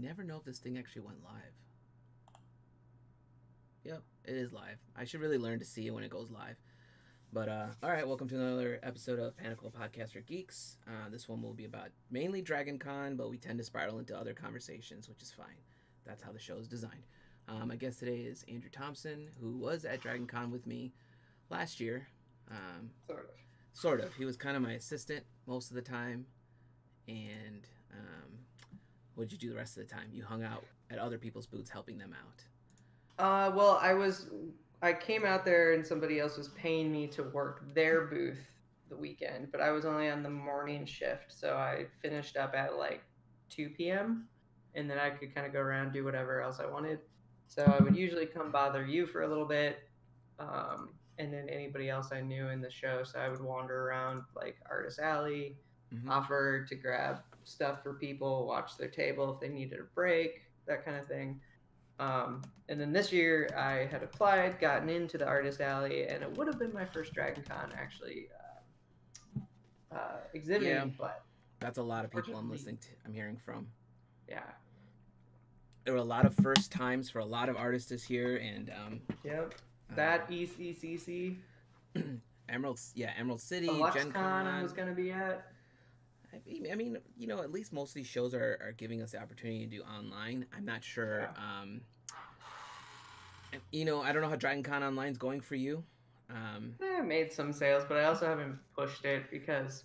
never know if this thing actually went live. Yep, it is live. I should really learn to see it when it goes live. But all right, welcome to another episode of Panicle Podcast for Geeks. This one will be about mainly Dragon Con, but we tend to spiral into other conversations, which is fine. That's how the show is designed. My guest today is Andrew Thompson, who was at Dragon Con with me last year. Sort of. Sort of. He was kind of my assistant most of the time. And what did you do the rest of the time? You hung out at other people's booths helping them out. Well, I came out there and somebody else was paying me to work their booth the weekend, but I was only on the morning shift, so I finished up at like 2 p.m. and then I could kind of go around and do whatever else I wanted. So I would usually come bother you for a little bit, and then anybody else I knew in the show. So I would wander around like Artist Alley, offer to grab stuff for people, watch their table if they needed a break, that kind of thing. And then this year I had applied, gotten into the Artist Alley, and it would have been my first Dragon Con actually exhibiting, but that's a lot of people I'm hearing from. Yeah. There were a lot of first times for a lot of artists this year, and yep. That ECCC. Emerald City, Gen Con I was going to be at. I mean, you know, at least most of these shows are giving us the opportunity to do online. I'm not sure. Yeah. You know, I don't know how Dragon Con Online's going for you. I made some sales, but I also haven't pushed it because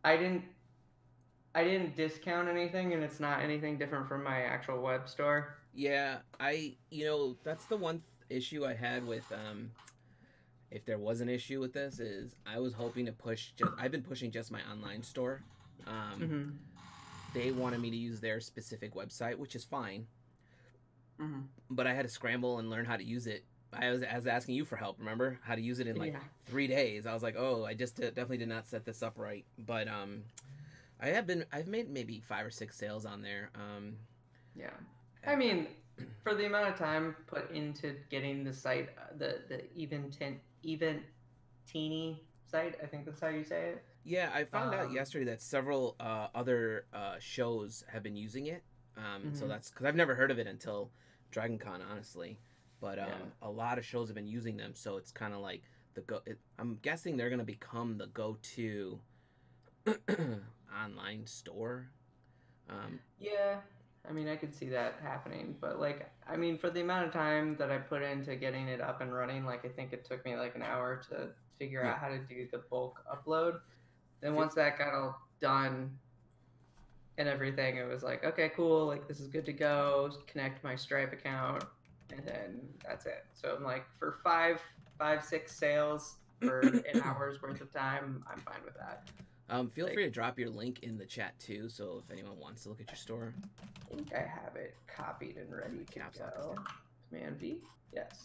I didn't discount anything, and it's not anything different from my actual web store. Yeah, that's the one issue I had with if there was an issue with this, is I was hoping to I've been pushing just my online store. They wanted me to use their specific website, which is fine. But I had to scramble and learn how to use it. I was asking you for help, remember? How to use it in like 3 days. I was like, oh, I just definitely did not set this up right. But I've made maybe 5 or 6 sales on there. Yeah. I mean, for the amount of time put into getting the site, the Eventini site, I think that's how you say it. Yeah, I found out yesterday that several other shows have been using it. So that's because I've never heard of it until Dragon Con, honestly. But a lot of shows have been using them, so it's kind of like I'm guessing they're gonna become the go-to online store. Yeah. I mean, I could see that happening, but like, I mean, for the amount of time that I put into getting it up and running, like, I think it took me like an hour to figure out how to do the bulk upload. Then once that got all done and everything, it was like, okay, cool. Like, this is good to go. Connect my Stripe account, and then that's it. So I'm like, for 6 sales for an hour's worth of time, I'm fine with that. Feel free to drop your link in the chat too, so if anyone wants to look at your store. I think I have it copied and ready to go. Command V? Yes.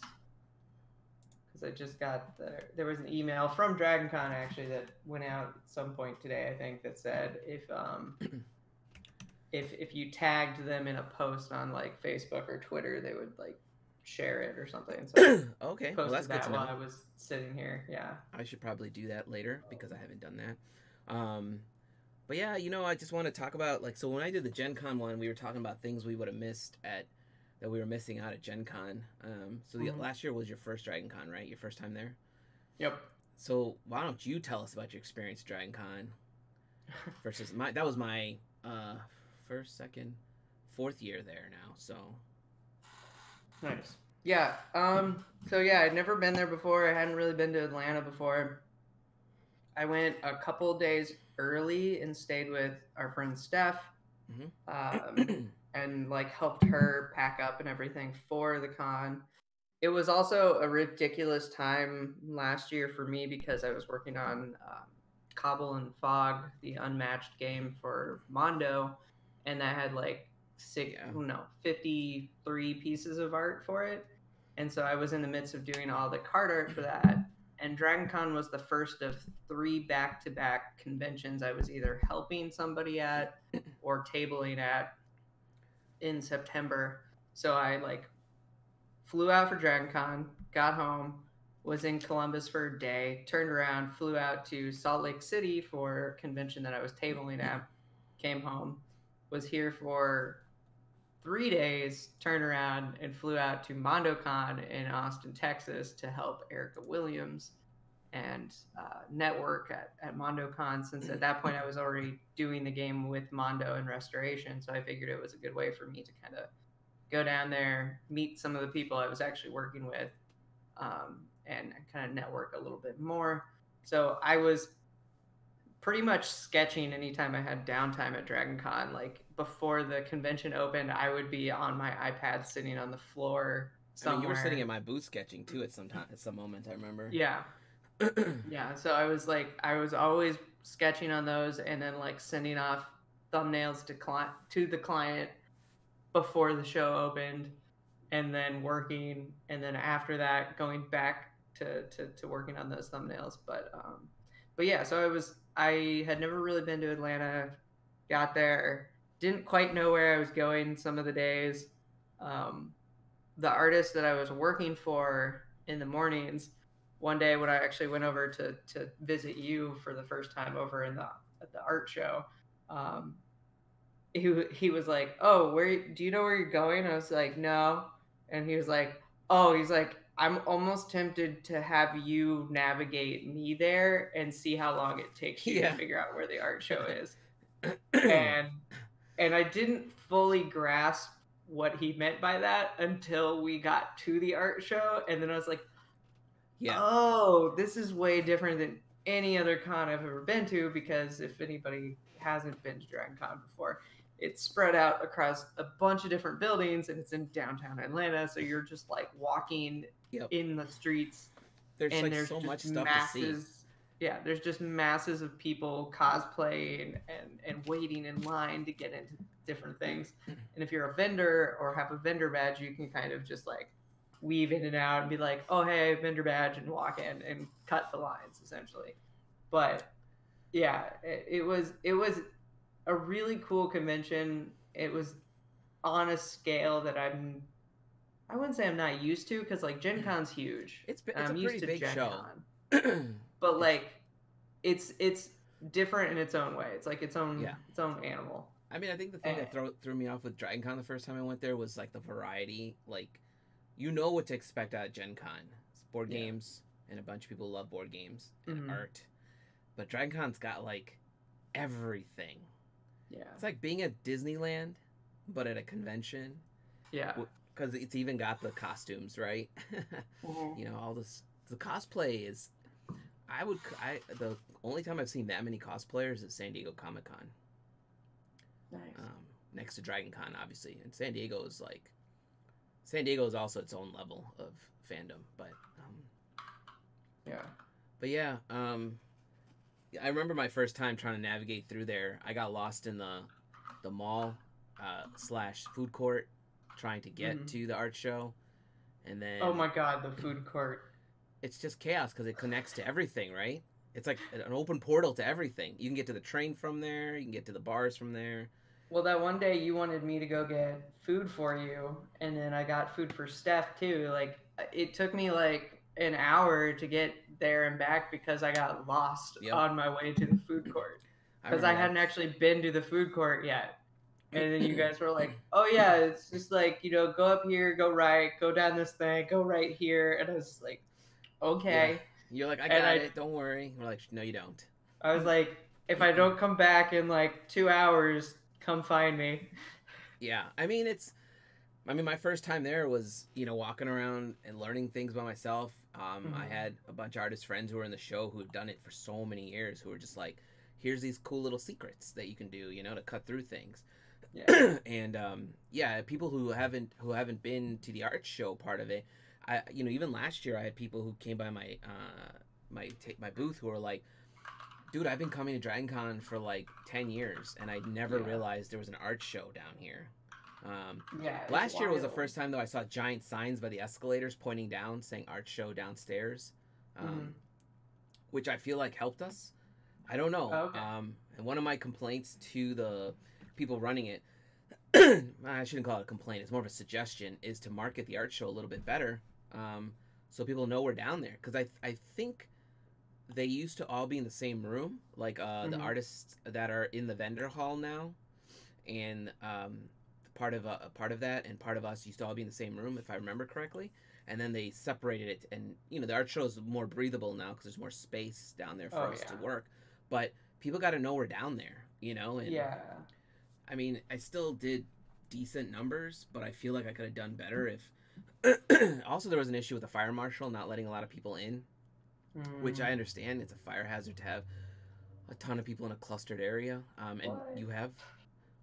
Because I just got there was an email from Dragon Con actually that went out at some point today, I think, that said if you tagged them in a post on like Facebook or Twitter, they would like share it or something. So okay, well that's good to know. While I was sitting here, yeah. I should probably do that later because I haven't done that. But yeah, you know, I just want to talk about, like, so when I did the Gen Con one, we were talking about things we would have missed that we were missing out at Gen Con. So last year was your first Dragon Con, right? Your first time there? Yep. So why don't you tell us about your experience at Dragon Con versus that was my first, second, 4th year there now, so. Nice. Yeah. So yeah, I'd never been there before. I hadn't really been to Atlanta before. I went a couple days early and stayed with our friend Steph, and like helped her pack up and everything for the con. It was also a ridiculous time last year for me because I was working on Cobble and Fog, the unmatched game for Mondo, and that had like 53 pieces of art for it. And so I was in the midst of doing all the card art for that. And Dragon Con was the first of 3 back-to-back conventions I was either helping somebody at or tabling at in September. So I like flew out for Dragon Con, got home, was in Columbus for a day, turned around, flew out to Salt Lake City for a convention that I was tabling at, came home, was here for 3 days, turned around and flew out to MondoCon in Austin, Texas to help Erica Williams and network at MondoCon, since at that point I was already doing the game with Mondo and Restoration. So I figured it was a good way for me to kind of go down there, meet some of the people I was actually working with, and kind of network a little bit more. So I was pretty much sketching anytime I had downtime at Dragon Con. Like before the convention opened, I would be on my iPad sitting on the floor somewhere. I mean, you were sitting at my booth sketching too at some moment, I remember. Yeah. Yeah. So I was always sketching on those and then like sending off thumbnails to the client before the show opened, and then working, and then after that going back to working on those thumbnails. But yeah, so I had never really been to Atlanta, got there, didn't quite know where I was going some of the days. The artist that I was working for in the mornings, one day when I actually went over to visit you for the first time over at the art show, he was like, "Oh, do you know where you're going?" I was like, "No." And he was like, "Oh," he's like, "I'm almost tempted to have you navigate me there and see how long it takes you to figure out where the art show is." and I didn't fully grasp what he meant by that until we got to the art show, and then I was like, "Oh, this is way different than any other con I've ever been to," because if anybody hasn't been to Dragon Con before, it's spread out across a bunch of different buildings, and it's in downtown Atlanta, so you're just like walking in the streets. There's so much stuff to see. Yeah, there's just masses of people cosplaying and waiting in line to get into different things. And if you're a vendor or have a vendor badge, you can kind of just like weave in and out and be like, "Oh, hey, vendor badge," and walk in and cut the lines essentially. But yeah, it was a really cool convention. It was on a scale that I wouldn't say I'm not used to, because like Gen Con's huge. It's a pretty big show. But like it's different in its own way. It's like its own animal. I mean, I think the thing that threw me off with Dragon Con the first time I went there was like the variety. Like, you know what to expect out of Gen Con. It's board games, and a bunch of people love board games and art. But Dragon Con's got like everything. Yeah. It's like being at Disneyland, but at a convention. Yeah. Because it's even got the costumes, right? You know, all this. The cosplay is. The only time I've seen that many cosplayers is San Diego Comic-Con. Nice. Next to Dragon Con, obviously. And San Diego is also its own level of fandom. But, yeah. But yeah, I remember my first time trying to navigate through there. I got lost in the mall / food court trying to get to the art show. And then... Oh my god, the food court. It's just chaos because it connects to everything, right? It's like an open portal to everything. You can get to the train from there. You can get to the bars from there. Well, that one day you wanted me to go get food for you, and then I got food for Steph too. Like, it took me like an hour to get there and back because I got lost on my way to the food court. Because I hadn't actually been to the food court yet. And then you guys were like, "Oh yeah, it's just like, you know, go up here, go right, go down this thing, go right here." And I was just like, "Okay." Yeah. You're like, I got it, don't worry. We're like, no, you don't. I was like, if I don't come back in like 2 hours, come find me. Yeah, I mean, my first time there was, you know, walking around and learning things by myself. I had a bunch of artist friends who were in the show who had done it for so many years, who were just like, here's these cool little secrets that you can do, you know, to cut through things. Yeah. And people who haven't been to the art show part of it. Even last year I had people who came by my booth who were like, "Dude, I've been coming to Dragon Con for like 10 years and I never realized there was an art show down here." Last year was the first time though I saw giant signs by the escalators pointing down saying art show downstairs, which I feel like helped us. I don't know. Okay. And one of my complaints to the people running it, I shouldn't call it a complaint, it's more of a suggestion, is to market the art show a little bit better. So people know we're down there, because I think they used to all be in the same room, like the artists that are in the vendor hall now, and part of that and part of us used to all be in the same room, if I remember correctly. And then they separated it, and the art show is more breathable now because there's more space down there for Oh us yeah. to work. But people got to know we're down there, and Yeah. I mean, I still did decent numbers, but I feel like I could have done better if. Also, there was an issue with the fire marshal not letting a lot of people in, which I understand. It's a fire hazard to have a ton of people in a clustered area, and What? you have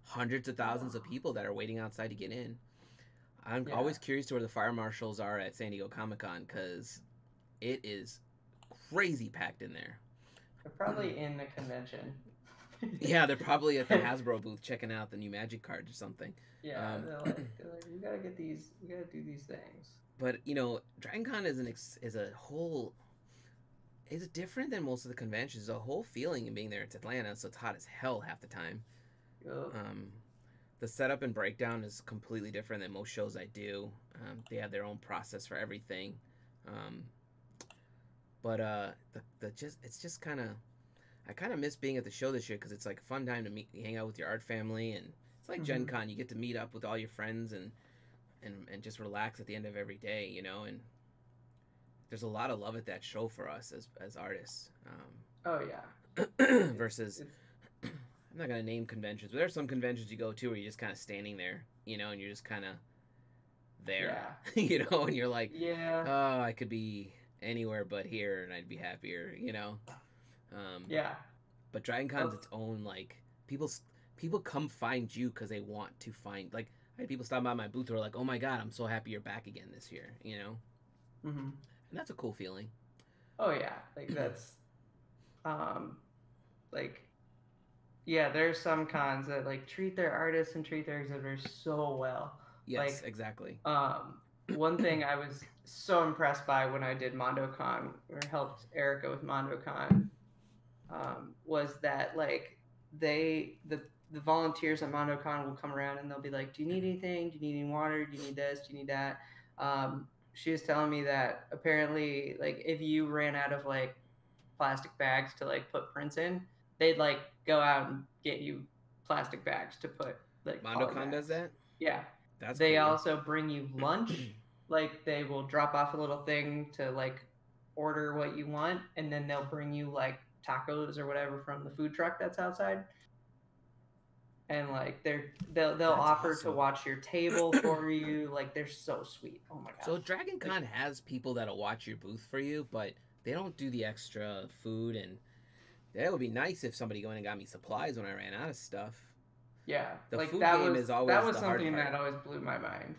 hundreds of thousands of people that are waiting outside to get in. I'm Yeah. always curious to where the fire marshals are at San Diego Comic-Con because it is crazy packed in there. They're probably in the convention. Yeah, they're probably at the Hasbro booth checking out the new Magic cards or something. Yeah, they're like, we gotta get these, we gotta do these things. But Dragon Con is a whole. It's different than most of the conventions. There's a whole feeling in being there. It's Atlanta, so it's hot as hell half the time. Yep. The setup and breakdown is completely different than most shows I do. They have their own process for everything. But it's just kind of. I kind of miss being at the show this year because it's like a fun time to hang out with your art family, and it's like Gen Con. You get to meet up with all your friends and just relax at the end of every day, and there's a lot of love at that show for us as artists. Oh yeah. Versus, I'm not gonna name conventions, but there are some conventions you go to where you're just kind of standing there, and you're just kind of there, Yeah. and you're like, Yeah. oh, I could be anywhere but here, and I'd be happier, Yeah. But Dragon Con's its own, like, people come find you because they want to find, like, I had people stop by my booth who are like, oh my god, I'm so happy you're back again this year, And that's a cool feeling. Oh yeah, like that's, like, yeah, there's some cons that like treat their artists and treat their exhibitors so well. Yes, like, exactly. One thing I was so impressed by when I did MondoCon or helped Erica with MondoCon, was that like the volunteers at MondoCon will come around and they'll be like, do you need anything? Do you need any water? Do you need this? Do you need that? She was telling me that apparently, like, if you ran out of like plastic bags to like put prints in, they'd like go out and get you plastic bags to put like MondoCon does that? Yeah. That's they cool. also bring you lunch. Like they will drop off a little thing to like order what you want, and then they'll bring you like tacos or whatever from the food truck that's outside. And like they'll offer awesome. to watch your table for you. Like they're so sweet. Oh my god. So Dragon Con has people that'll watch your booth for you, but they don't do the extra food, and that would be nice if somebody went and got me supplies when I ran out of stuff. Yeah, the like food that game was is always that was the something hard part. that always blew my mind.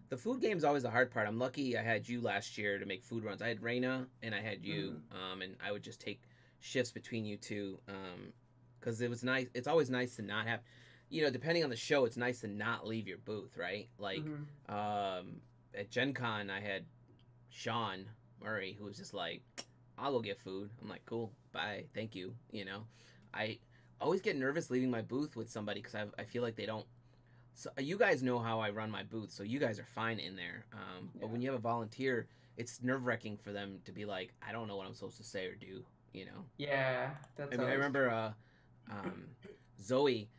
The food game is always the hard part. I'm lucky I had you last year to make food runs. I had Raina and I had you, and I would just take shifts between you two, because it was nice. It's always nice to not have, depending on the show, it's nice to not leave your booth, right? Like, at Gen Con, I had Sean Murray, who was just like, I'll go get food. I'm like, cool, bye, thank you. I always get nervous leaving my booth with somebody because I feel like they don't. So you guys know how I run my booth, so you guys are fine in there. But when you have a volunteer, it's nerve-wracking for them to be like, I don't know what I'm supposed to say or do. Yeah, that's. I mean, I remember Zoe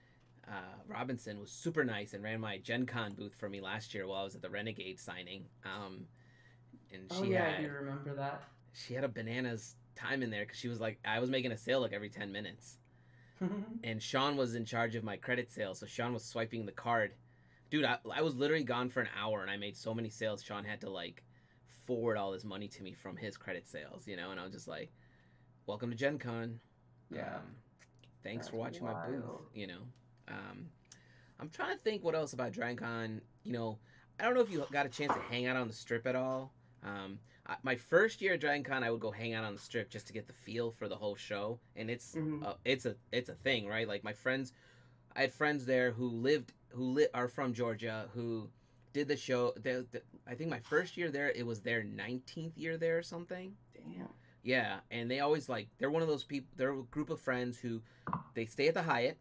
Robinson was super nice and ran my Gen Con booth for me last year while I was at the Renegade signing. And she I do remember that. She had a bananas time in there because she was like, I was making a sale like every 10 minutes. And Sean was in charge of my credit sales, so Sean was swiping the card. Dude, I was literally gone for an hour and I made so many sales. Sean had to like forward all this money to me from his credit sales, and I was just like, welcome to Gen Con. Yeah. Thanks for watching my booth, I'm trying to think what else about Dragon Con. I don't know if you got a chance to hang out on the strip at all. My first year at Dragon Con, I would go hang out on the strip just to get the feel for the whole show, and it's a thing, right? Like my friends, I had friends there who are from Georgia who did the show. I think my first year there, it was their 19th year there or something. Damn. Yeah, and they always they're one of those people. They're a group of friends who they stay at the Hyatt,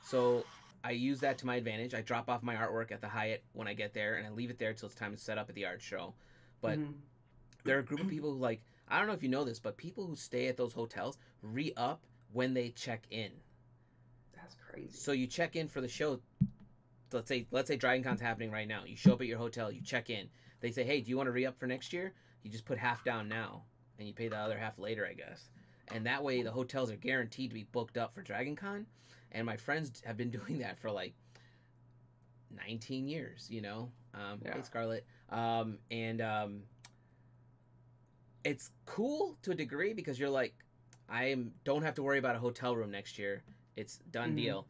so I use that to my advantage. I drop off my artwork at the Hyatt when I get there, and I leave it there till it's time to set up at the art show. But there are a group of people who I don't know if you know this, but people who stay at those hotels re-up when they check in. That's crazy. So you check in for the show let's say Dragon Con's happening right now. You show up at your hotel, you check in. They say, hey, do you want to re-up for next year? You just put half down now, and you pay the other half later, I guess. And that way, the hotels are guaranteed to be booked up for Dragon Con. And my friends have been doing that for like 19 years, you know? Hey, Scarlett. It's cool to a degree because you're like, don't have to worry about a hotel room next year. It's done deal.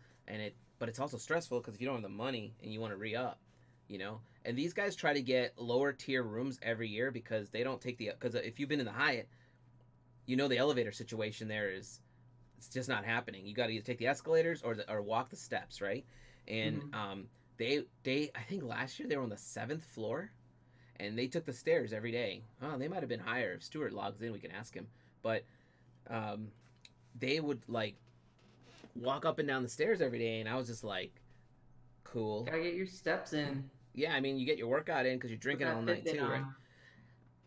But it's also stressful because if you don't have the money and you want to re-up, you know? And these guys try to get lower tier rooms every year because they don't take because if you've been in the Hyatt, you know the elevator situation there it's just not happening. You got to either take the escalators or walk the steps, right? And they I think last year they were on the 7th floor, and they took the stairs every day. Oh, they might have been higher. If Stuart logs in, we can ask him. But they would like walk up and down the stairs every day, and I was just like, cool. Gotta get your steps in. Yeah, I mean, you get your workout in because you're drinking all night too, right?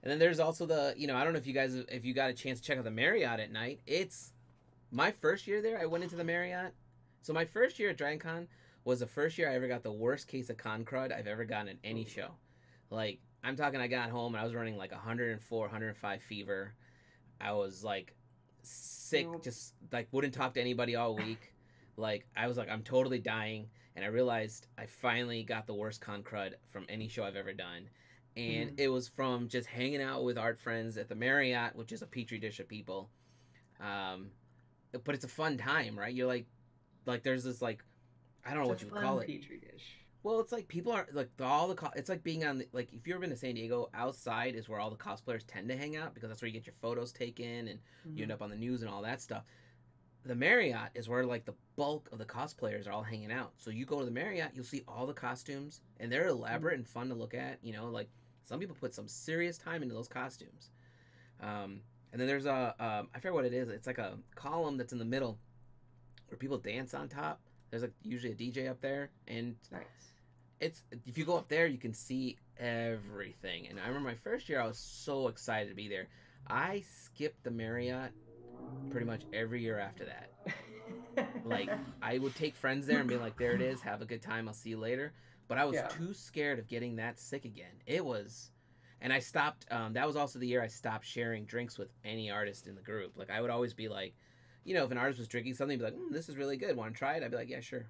And then there's also I don't know if you got a chance to check out the Marriott at night. It's my first year there. I went into the Marriott. So my first year at Dragon Con was the first year I ever got the worst case of con crud I've ever gotten at any show. Like, I'm talking, I got home and I was running like 104, 105 fever. I was like sick, just like wouldn't talk to anybody all week. Like, I was like, I'm totally dying. And I realized I finally got the worst con crud from any show I've ever done. And it was from just hanging out with art friends at the Marriott, which is a petri dish of people. But it's a fun time, right? You're like there's this like, I don't know what you would call it. Petri dish. Well, it's like people are like it's like being on like if you've ever been to San Diego, outside is where all the cosplayers tend to hang out because that's where you get your photos taken and you end up on the news and all that stuff. The Marriott is where like the bulk of the cosplayers are all hanging out. So you go to the Marriott, you'll see all the costumes, and they're elaborate and fun to look at. You know, like some people put some serious time into those costumes. And then there's I forget what it is. It's like a column that's in the middle where people dance on top. There's like usually a DJ up there, and nice. It's if you go up there, you can see everything. And I remember my first year, I was so excited to be there. I skipped the Marriott pretty much every year after that. Like, I would take friends there and be like, there it is, have a good time, I'll see you later. But I was too scared of getting that sick again. It was, and I stopped, that was also the year I stopped sharing drinks with any artist in the group. Like, I would always be like, you know, if an artist was drinking something, be like, this is really good, want to try it? I'd be like, yeah, sure,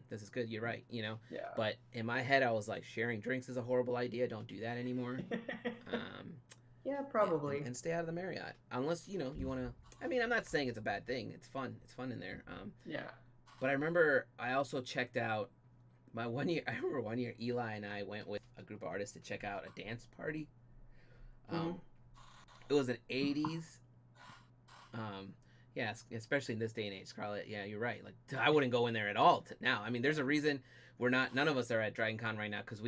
this is good, you're right, you know? Yeah. But in my head, I was like, sharing drinks is a horrible idea, don't do that anymore. Yeah, probably. And stay out of the Marriott. Unless, you know, you want to, I mean, I'm not saying it's a bad thing. It's fun. It's fun in there. Yeah. But I remember I also checked out I remember one year Eli and I went with a group of artists to check out a dance party. It was an 80s. Yeah, especially in this day and age, Scarlett. Yeah, you're right. Like, I wouldn't go in there at all now. I mean, there's a reason none of us are at Dragon Con right now because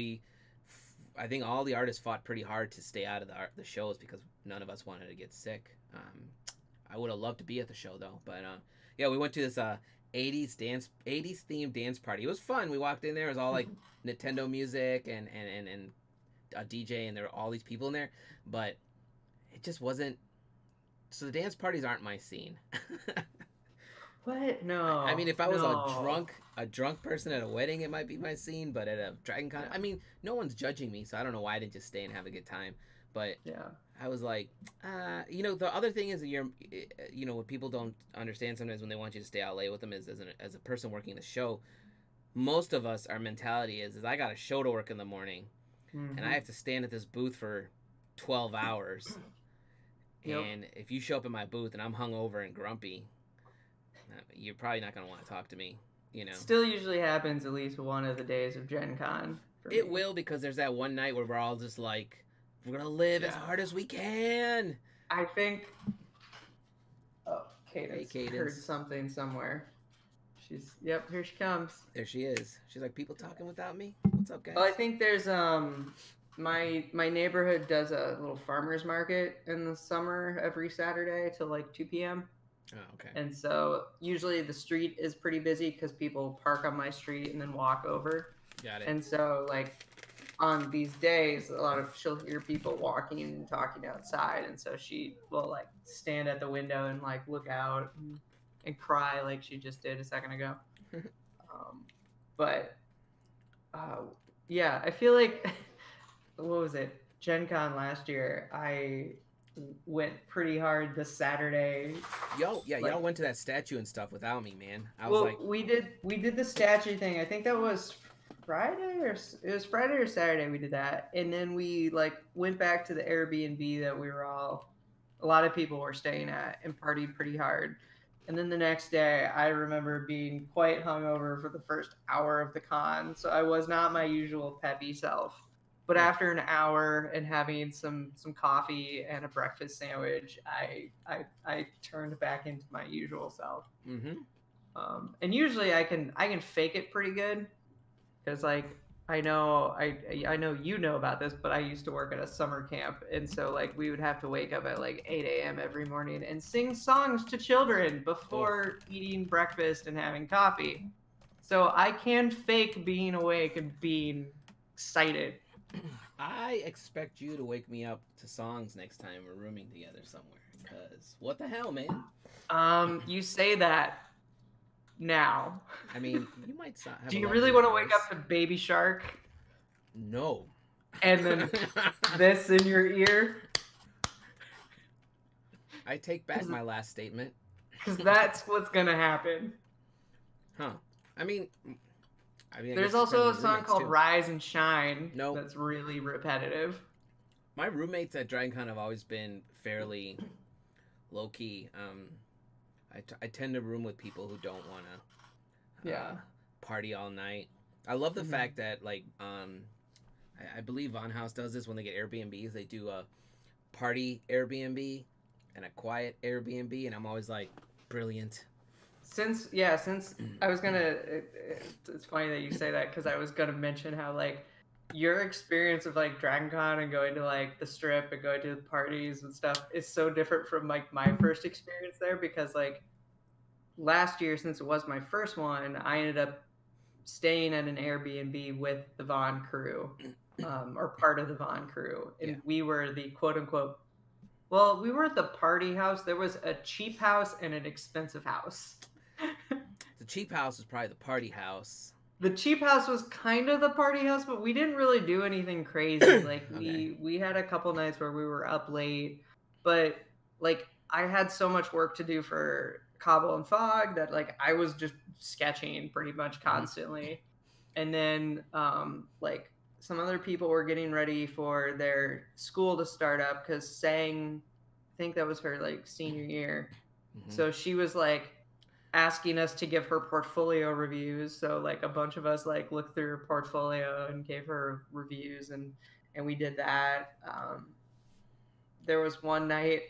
I think all the artists fought pretty hard to stay out of the shows because none of us wanted to get sick. I would have loved to be at the show though, but yeah, we went to this 80s themed dance party. It was fun. We walked in there, it was all like Nintendo music and a DJ, and there were all these people in there, but it just wasn't. So the dance parties aren't my scene. What? No. I mean, if I was a drunk person at a wedding, it might be my scene, but at a Dragon Con, I mean, no one's judging me, so I don't know why I didn't just stay and have a good time. But yeah, I was like, you know, the other thing is that you know, what people don't understand sometimes when they want you to stay out late with them is as a person working the show, most of us, our mentality is I got a show to work in the morning, and I have to stand at this booth for 12 hours. And if you show up in my booth and I'm hungover and grumpy, you're probably not going to want to talk to me, you know. Still usually happens at least one of the days of Gen Con. It will, because there's that one night where we're all just like, we're going to live as hard as we can. I think... Oh, Cadence. Hey, Cadence. Heard something somewhere. Yep, here she comes. There she is. She's like, people talking without me? What's up, guys? Well, I think there's... My neighborhood does a little farmer's market in the summer every Saturday till like 2 p.m. Oh, okay. And so usually the street is pretty busy because people park on my street and then walk over. Got it. And so like on these days, she'll hear people walking and talking outside. And so she will like stand at the window and like look out and cry like she just did a second ago. But uh, yeah, I feel like what was it? Gen Con last year. I went pretty hard this Saturday. Y'all Like, went to that statue and stuff without me, man. I was well, like, we did the statue thing. I think that was Friday it was Friday or Saturday we did that, and then we like went back to the Airbnb that we were all a lot of people were staying at and partied pretty hard. And then the next day, I remember being quite hungover for the first hour of the con, so I was not my usual peppy self. But hmm, after an hour and having some coffee and a breakfast sandwich, I turned back into my usual self. mm-hmm. And usually I can fake it pretty good because like I know you know about this, but I used to work at a summer camp, and so like we would have to wake up at like 8 a.m. every morning and sing songs to children Oh, before eating breakfast and having coffee. So I can fake being awake and being excited. I expect you to wake me up to songs next time we're rooming together somewhere. Cause what the hell, man? You say that now. I mean, you might have Do a you really lovely want to wake voice. up to Baby Shark No. and then this in your ear? I take back my last statement. Because that's what's gonna happen. Huh. I mean, I guess There's it depends also on a your song roommates called too. Rise and Shine No, that's really repetitive. my roommates at DragonCon have always been fairly low key. I tend to room with people who don't want to Yeah. party all night. I love the Hmm. fact that like I believe Von House does this when they get Airbnbs. They do a party Airbnb and a quiet Airbnb, and I'm always like, brilliant. Since I was gonna, it's funny that you say that because I was gonna mention how like your experience of like Dragon Con and going to like the strip and going to the parties and stuff is so different from like my first experience there because like last year since it was my first one, I ended up staying at an Airbnb with the Vaughn crew, or part of the Vaughn crew, Yeah, and we were the quote unquote. Well, we weren't the party house. There was a cheap house and an expensive house. the cheap house is probably the party house. The cheap house was kind of the party house, but we didn't really do anything crazy. Like Okay. we had a couple nights where we were up late, but like I had so much work to do for Cobble and Fog that like I was just sketching pretty much Mm-hmm. constantly. And then like some other people were getting ready for their school to start up because Sang, I think that was her like senior year. Mm-hmm. So she was like asking us to give her portfolio reviews. So like a bunch of us like looked through her portfolio and gave her reviews, and we did that. There was one night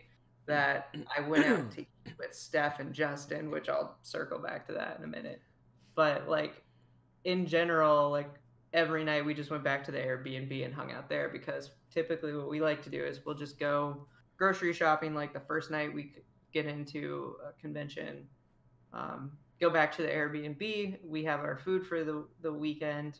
that I went out to eat with Steph and Justin, which I'll circle back to that in a minute. But like in general, like every night we just went back to the Airbnb and hung out there because typically what we like to do is we'll just go grocery shopping like the first night we get into a convention, go back to the Airbnb. We have our food for the weekend,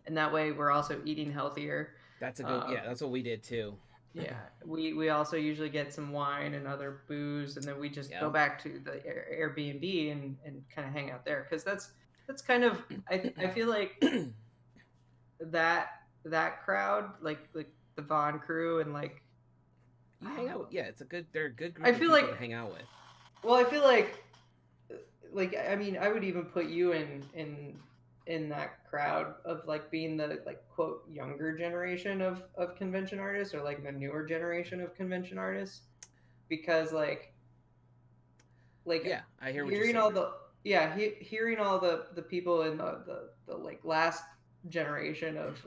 and that way we're also eating healthier. That's a good. Um, Yeah, that's what we did too. yeah, we also usually get some wine and other booze, and then we just go Yep. back to the Airbnb and kind of hang out there because that's kind of I feel like that that crowd like the Vaughn crew and like You hang out. Yeah, it's a good. They're a good I group of feel people like to hang out with. well I feel like I mean I would even put you in that crowd of like being the like quote younger generation of convention artists or like the newer generation of convention artists because like Yeah, I hear what you're hearing saying. all the yeah hearing all the people in the like last generation of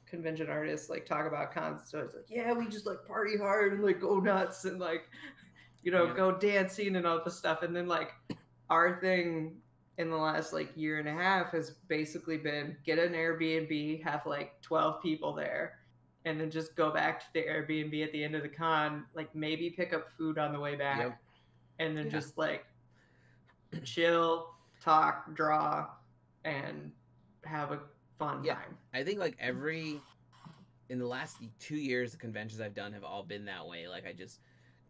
convention artists like talk about cons, so it's like yeah we just like party hard and like go nuts and like Yeah. go dancing and all this stuff. And then like our thing in the last like year and a half has basically been get an Airbnb, have like 12 people there, and then just go back to the Airbnb at the end of the con, like maybe pick up food on the way Yep. back, and then Yeah. just like chill, talk, draw, and have a fun Yeah. time. I think like every in the last 2 years, the conventions I've done have all been that way. Like I just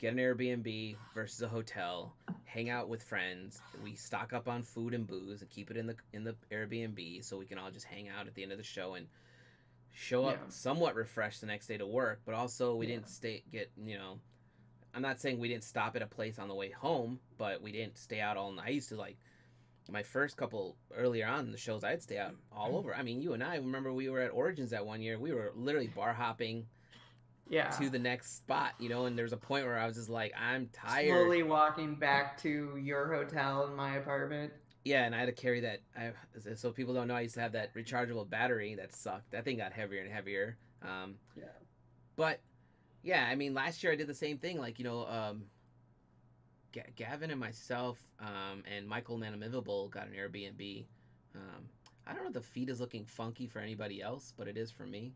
get an Airbnb versus a hotel, hang out with friends. We stock up on food and booze and keep it in the Airbnb so we can all just hang out at the end of the show and show Yeah. up somewhat refreshed the next day to work. But also we Yeah. didn't I'm not saying we didn't stop at a place on the way home, but we didn't stay out all night. I used to like my first couple earlier on in the shows, I'd stay out all over. I mean, you and I remember we were at Origins that one year. We were literally bar hopping Yeah. to the next spot, and there's a point where I was just like, I'm tired. Slowly walking back to your hotel and my apartment. Yeah, and I had to carry that. So people don't know, I used to have that rechargeable battery that sucked. That thing got heavier and heavier. Yeah. But yeah, I mean, last year I did the same thing. Like, Gavin and myself and Michael Nanimivable got an Airbnb. I don't know if the feed is looking funky for anybody else, but it is for me.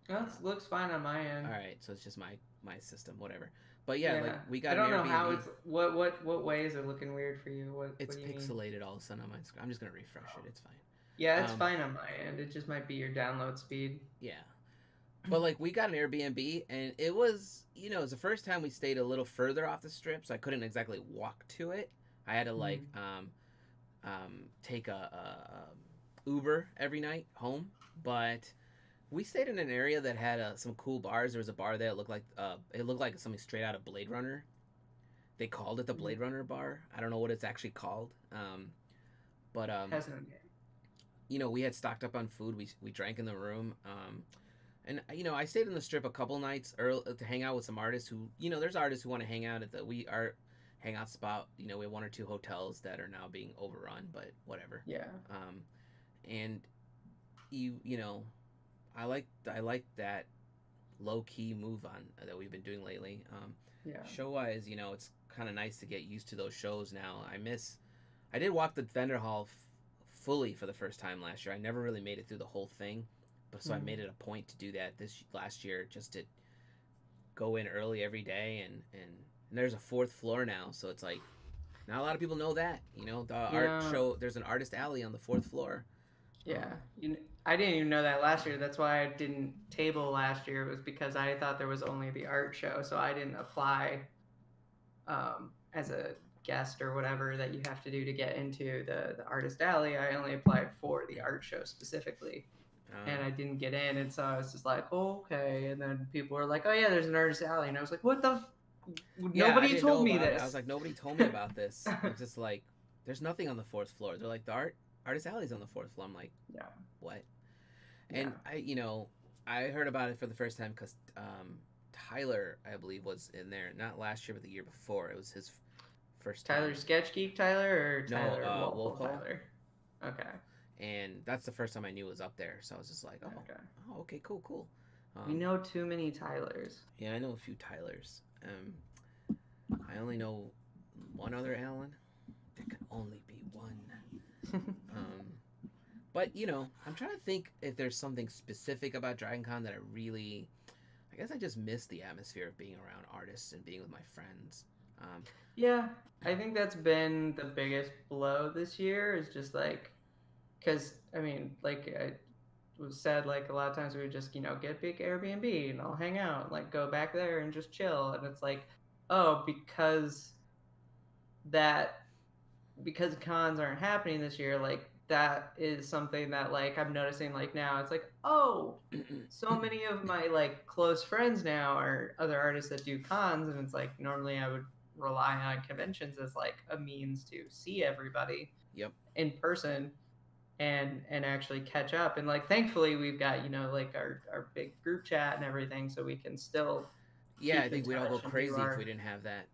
That looks fine on my end. All right, so it's just my system, whatever. But yeah, like we got. I don't an know Airbnb. how it's what way is it looking weird for you? It's what do you pixelated mean? all of a sudden on my screen. I'm just gonna refresh it. It's fine. Yeah, it's fine on my end. It just might be your download speed. Yeah. But like we got an Airbnb and it was it was the first time we stayed a little further off the strip, so I couldn't exactly walk to it. I had to like take a Uber every night home, but we stayed in an area that had some cool bars. There was a bar there that looked like something straight out of Blade Runner. They called it the Blade Runner bar. I don't know what it's actually called. But Has no name. we had stocked up on food. We drank in the room. And I stayed in the strip a couple nights early to hang out with some artists who, there's artists who want to hang out at our hangout spot. We have 1 or 2 hotels that are now being overrun, but whatever. Yeah. And I like that low key move on that we've been doing lately. Yeah. Show wise, it's kind of nice to get used to those shows now. I did walk the vendor hall fully for the first time last year. I never really made it through the whole thing. So I made it a point to do that last year, just to go in early every day, and there's a 4th floor now, so it's like not a lot of people know that. The art show, there's an artist alley on the 4th floor. Yeah, I didn't even know that last year. That's why I didn't table last year. It was because I thought there was only the art show, so I didn't apply as a guest or whatever that you have to do to get into the artist alley. I only applied for the art show specifically. And I didn't get in, and so I was just like, oh, okay. And then people were like, oh yeah, there's an artist alley, and I was like, what the? Nobody told me this. I was like, nobody told me about this. It's just like, there's nothing on the 4th floor. They're like, the artist alley's on the 4th floor. I'm like, yeah, what? And I heard about it for the first time because Tyler, I believe, was in there. Not last year, but the year before. It was his first time. Tyler Sketch Geek Tyler or Tyler Wolcole. Tyler? Okay. And that's the first time I knew it was up there. So I was just like, okay, cool. We know too many Tylers. Yeah, I know a few Tylers. I only know one other Alan. There can only be one. But, I'm trying to think if there's something specific about DragonCon that I guess I just miss the atmosphere of being around artists and being with my friends. Yeah, I think that's been the biggest blow this year is just like, because, I mean, like it was said, like a lot of times we would just, get big Airbnb and I'll hang out, like go back there and just chill. And it's like, oh, because cons aren't happening this year, like that is something that like I'm noticing like now it's like, oh, so many of my like close friends now are other artists that do cons, and it's like normally I would rely on conventions as like a means to see everybody in person and actually catch up. And like thankfully we've got like our big group chat and everything, so we can still I think we'd all go crazy if we didn't have that.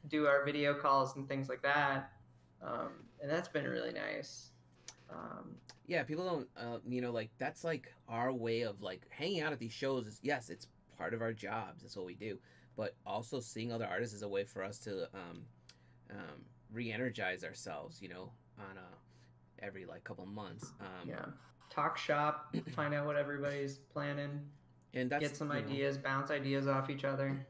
Do our video calls and things like that, and that's been really nice. People don't like that's like our way of like hanging out at these shows is, yes, it's part of our jobs, that's what we do, but also seeing other artists is a way for us to re-energize ourselves on every like couple months. Talk shop, find out what everybody's planning, and get some ideas, bounce ideas off each other.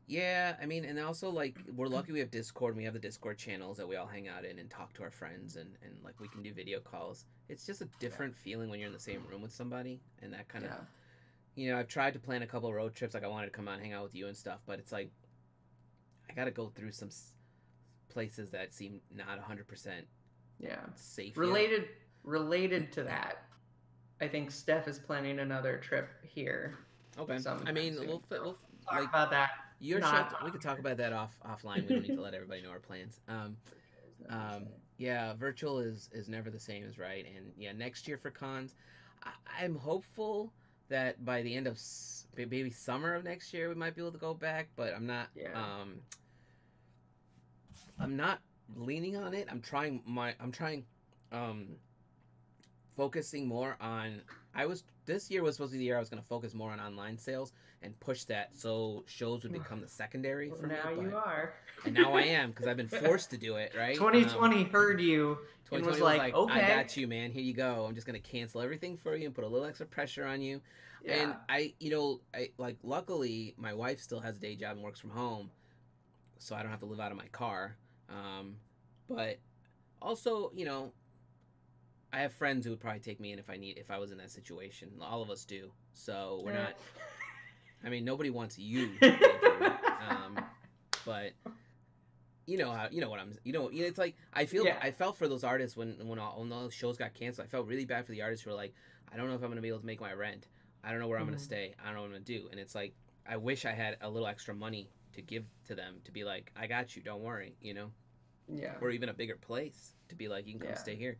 Yeah, I mean, and also like we're lucky we have Discord, and we have the Discord channels that we all hang out in and talk to our friends, and like we can do video calls. It's just a different feeling when you're in the same room with somebody, and that kind of I've tried to plan a couple road trips. Like I wanted to come out and hang out with you and stuff, but it's like I got to go through some places that seem not 100% Yeah. safe. Related to that, I think Steph is planning another trip here. Okay. I mean, we'll talk like about that. your shelter. We could talk about that offline. We don't need to let everybody know our plans. Yeah, virtual is never the same as right. And yeah, next year for cons, I'm hopeful that by the end of maybe summer of next year we might be able to go back. But I'm not. Yeah. I'm not leaning on it. I'm trying. Focusing more on. This year was supposed to be the year I was going to focus more on online sales and push that so shows would become the secondary for me. Now you are. And now I am because I've been forced to do it, right? 2020 heard you and was like, okay. I got you, man. Here you go. I'm just going to cancel everything for you and put a little extra pressure on you. Yeah. And luckily, my wife still has a day job and works from home, so I don't have to live out of my car. But also, I have friends who would probably take me in if I was in that situation. All of us do. So we're not. I mean, nobody wants you. But it's like I felt for those artists when all those shows got canceled. I felt really bad for the artists who were like, I don't know if I'm gonna be able to make my rent. I don't know where I'm gonna stay. I don't know what I'm gonna do. And it's like I wish I had a little extra money to give to them to be like, I got you. Don't worry. Yeah. Or even a bigger place to be like, you can come stay here.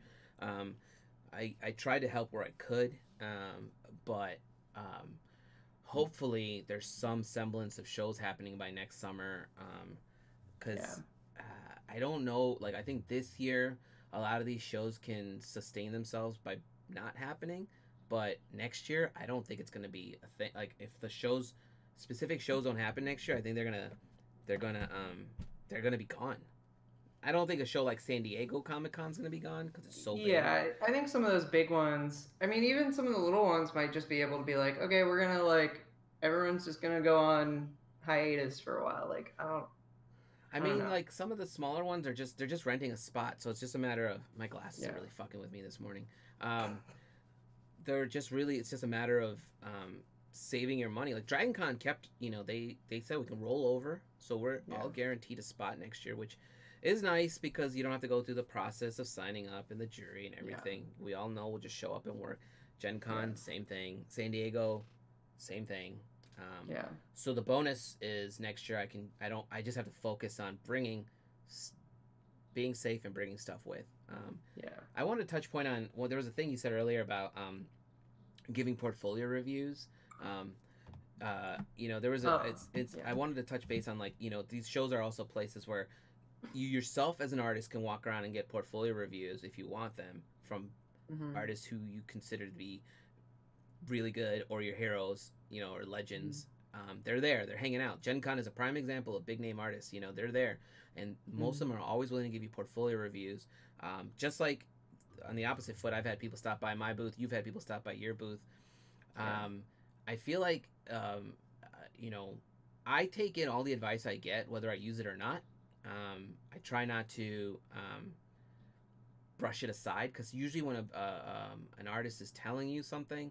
I tried to help where I could, but hopefully there's some semblance of shows happening by next summer, because I don't know, like I think this year a lot of these shows can sustain themselves by not happening, but next year I don't think it's going to be a thing. Like if the specific shows don't happen next year, I think they're gonna be gone. I don't think a show like San Diego Comic-Con's going to be gone because it's so big. Yeah, I think some of those big ones, I mean, even some of the little ones might just be able to be like, okay, we're going to everyone's just going to go on hiatus for a while. Like, I mean, know. Like some of the smaller ones they're just renting a spot. So it's just a matter of, my glasses are really fucking with me this morning. It's just a matter of saving your money. Like Dragon Con kept, they said we can roll over. So we're all guaranteed a spot next year, which is nice because you don't have to go through the process of signing up and the jury and everything. Yeah. We all know we'll just show up and work. Gen Con, same thing. San Diego, same thing. So the bonus is next year I just have to focus on being safe and bringing stuff with. I wanted to touch point on, there was a thing you said earlier about giving portfolio reviews. There was I wanted to touch base on these shows are also places where you yourself as an artist can walk around and get portfolio reviews if you want them from artists who you consider to be really good or your heroes, or legends. They're there. They're hanging out. Gen Con is a prime example of big name artists. They're there. And most of them are always willing to give you portfolio reviews. Just like on the opposite foot, I've had people stop by my booth. You've had people stop by your booth. I feel like, I take in all the advice I get, whether I use it or not. I try not to brush it aside because usually when an artist is telling you something,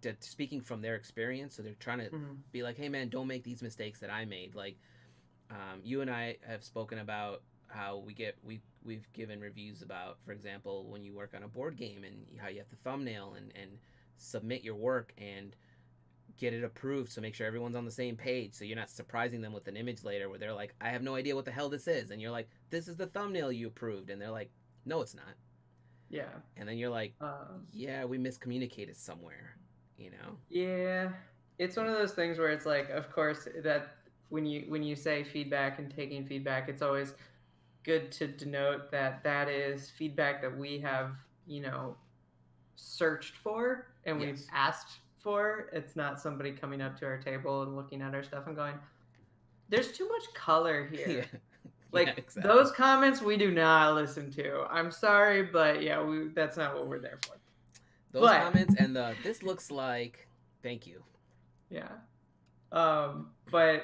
they're speaking from their experience, so they're trying to be like, hey man, don't make these mistakes that I made. Like you and I have spoken about how we've given reviews about, for example, when you work on a board game and how you have to thumbnail and submit your work and get it approved, so make sure everyone's on the same page, so you're not surprising them with an image later where they're like, I have no idea what the hell this is, and you're like, this is the thumbnail you approved, and they're like, no it's not. And then you're like, yeah, we miscommunicated somewhere. Yeah, it's one of those things where it's like, of course, that when you say feedback and taking feedback, it's always good to denote that is feedback that we have searched for and we've asked for. It's not somebody coming up to our table and looking at our stuff and going, there's too much color here. Exactly. Those comments we do not listen to. I'm sorry, but that's not what we're there for. Those comments and this looks like, thank you. But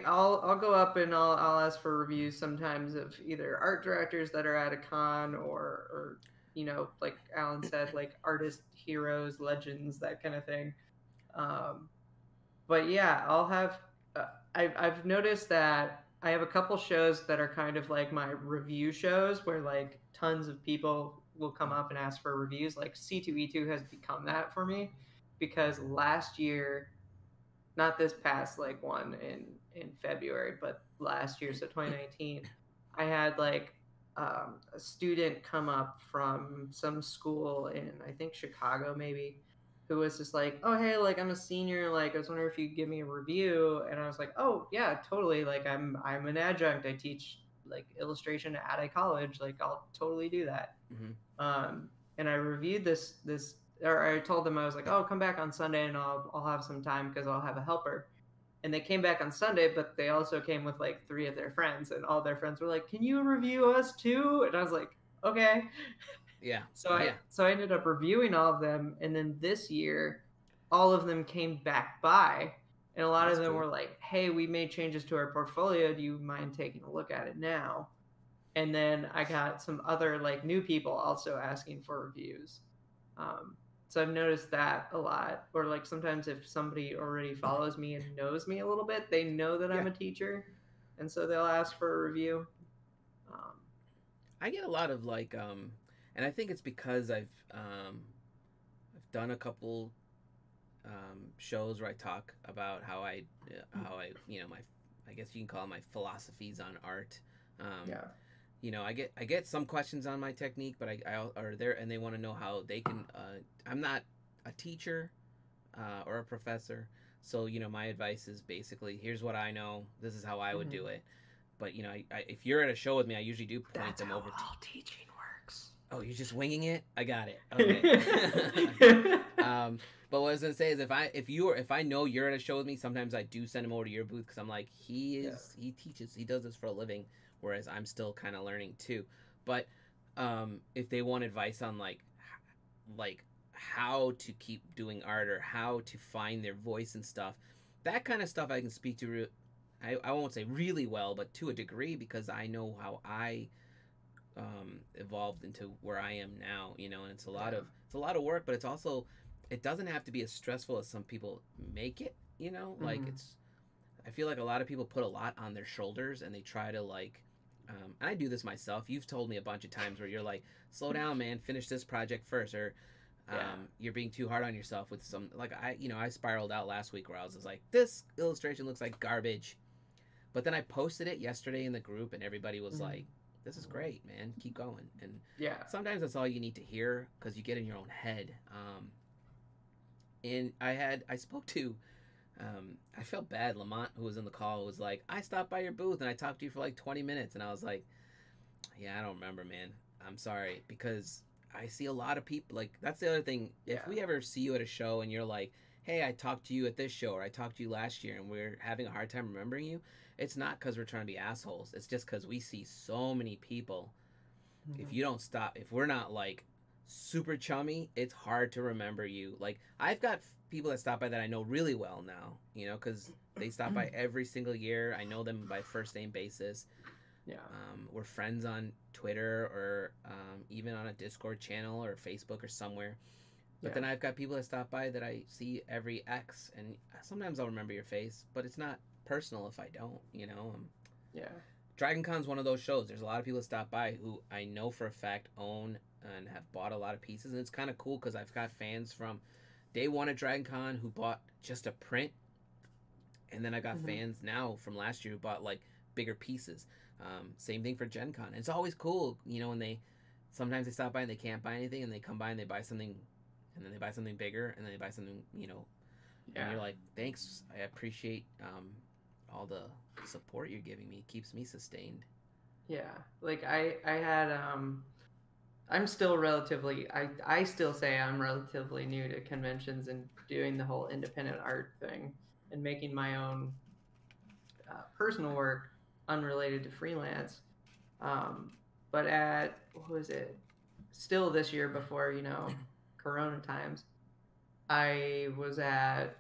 I'll go up and I'll ask for reviews sometimes of either art directors that are at a con or like Alan said, like artist heroes, legends, that kind of thing. Um, but yeah, I'll have. I've noticed that I have a couple shows that are kind of like my review shows, where like tons of people will come up and ask for reviews. Like C2E2 has become that for me, because last year, not this past like one in February, but last year, so 2019, I had like a student come up from some school in, I think, Chicago maybe, who was just like, oh hey, like I'm a senior, like I was wondering if you could give me a review. And I was like, oh yeah, totally, like I'm an adjunct, I teach like illustration at a college, like I'll totally do that. Mm-hmm. um, and I reviewed this, or I told them, I was like, oh, come back on Sunday and I'll have some time because I'll have a helper. And they came back on Sunday, but they also came with like three of their friends, and all their friends were like, can you review us too? And I was like, okay. Yeah. So I Yeah. so I ended up reviewing all of them, and then this year, all of them came back by, and a lot of That's them cool. were like, hey, we made changes to our portfolio. Do you mind taking a look at it now? And then I got some other like new people also asking for reviews. Um, so I've noticed that a lot. Or like sometimes if somebody already follows me and knows me a little bit, they know that Yeah. I'm a teacher, and so they'll ask for a review. Um, I get a lot of like, and I think it's because I've done a couple shows where I talk about how I, my, I guess you can call it my philosophies on art. Um, yeah. I get some questions on my technique, but I are there and they want to know how they can. I'm not a teacher or a professor, so my advice is basically here's what I know. This is how I would do it. But if you're at a show with me, I usually do point That's them how over to. all teaching works. Oh, you're just winging it. I got it. Okay. But what I was gonna say is if I know you're at a show with me, sometimes I do send him over to your booth because I'm like Yeah. he teaches, he does this for a living, whereas I'm still kind of learning too. But if they want advice on like how to keep doing art or how to find their voice and stuff, that kind of stuff I can speak to. I won't say really well, but to a degree because I know how I evolved into where I am now. And Yeah. it's a lot of work, but it's also it doesn't have to be as stressful as some people make it. Like Mm-hmm. I feel like a lot of people put a lot on their shoulders and they try to like. And I do this myself. You've told me a bunch of times where you're like, "Slow down, man. Finish this project first," or Yeah. you're being too hard on yourself with some like I spiraled out last week where I was just like, this illustration looks like garbage, but then I posted it yesterday in the group and everybody was Mm-hmm. like, this is great, man, keep going. And Yeah. sometimes that's all you need to hear because you get in your own head. And I spoke to I felt bad. Lamont, who was in the call, was like, I stopped by your booth and I talked to you for like 20 minutes, and I was like, yeah, I don't remember, man. I'm sorry because I see a lot of people. Like that's the other thing. If Yeah. we ever see you at a show and you're like, "Hey, I talked to you at this show," or "I talked to you last year," and we're having a hard time remembering you, it's not because we're trying to be assholes. It's just because we see so many people. If Mm-hmm. you don't stop, if we're not like super chummy, it's hard to remember you. Like I've got people that stop by that I know really well now. Because they stop by every single year. I know them by first name basis. Yeah. We're friends on Twitter or even on a Discord channel or Facebook or somewhere. But Yeah. then I've got people that stop by that I see every X, and sometimes I'll remember your face, but it's not personal if I don't. Yeah. Dragon Con's one of those shows. There's a lot of people that stop by who I know for a fact own and have bought a lot of pieces, and it's kind of cool because I've got fans from day one at Dragon Con who bought just a print, and then I got Mm-hmm. fans now from last year who bought like bigger pieces. Same thing for Gen Con. It's always cool, when they sometimes they stop by and they can't buy anything, and they come by and they buy something, and then they buy something bigger, and then they buy something, and Yeah. you're like, thanks, I appreciate all the support you're giving me. It keeps me sustained. Yeah. Like I had I'm still relatively, I still say I'm relatively new to conventions and doing the whole independent art thing and making my own personal work unrelated to freelance. Um, but at, what was it? Still this year before, Corona times, I was at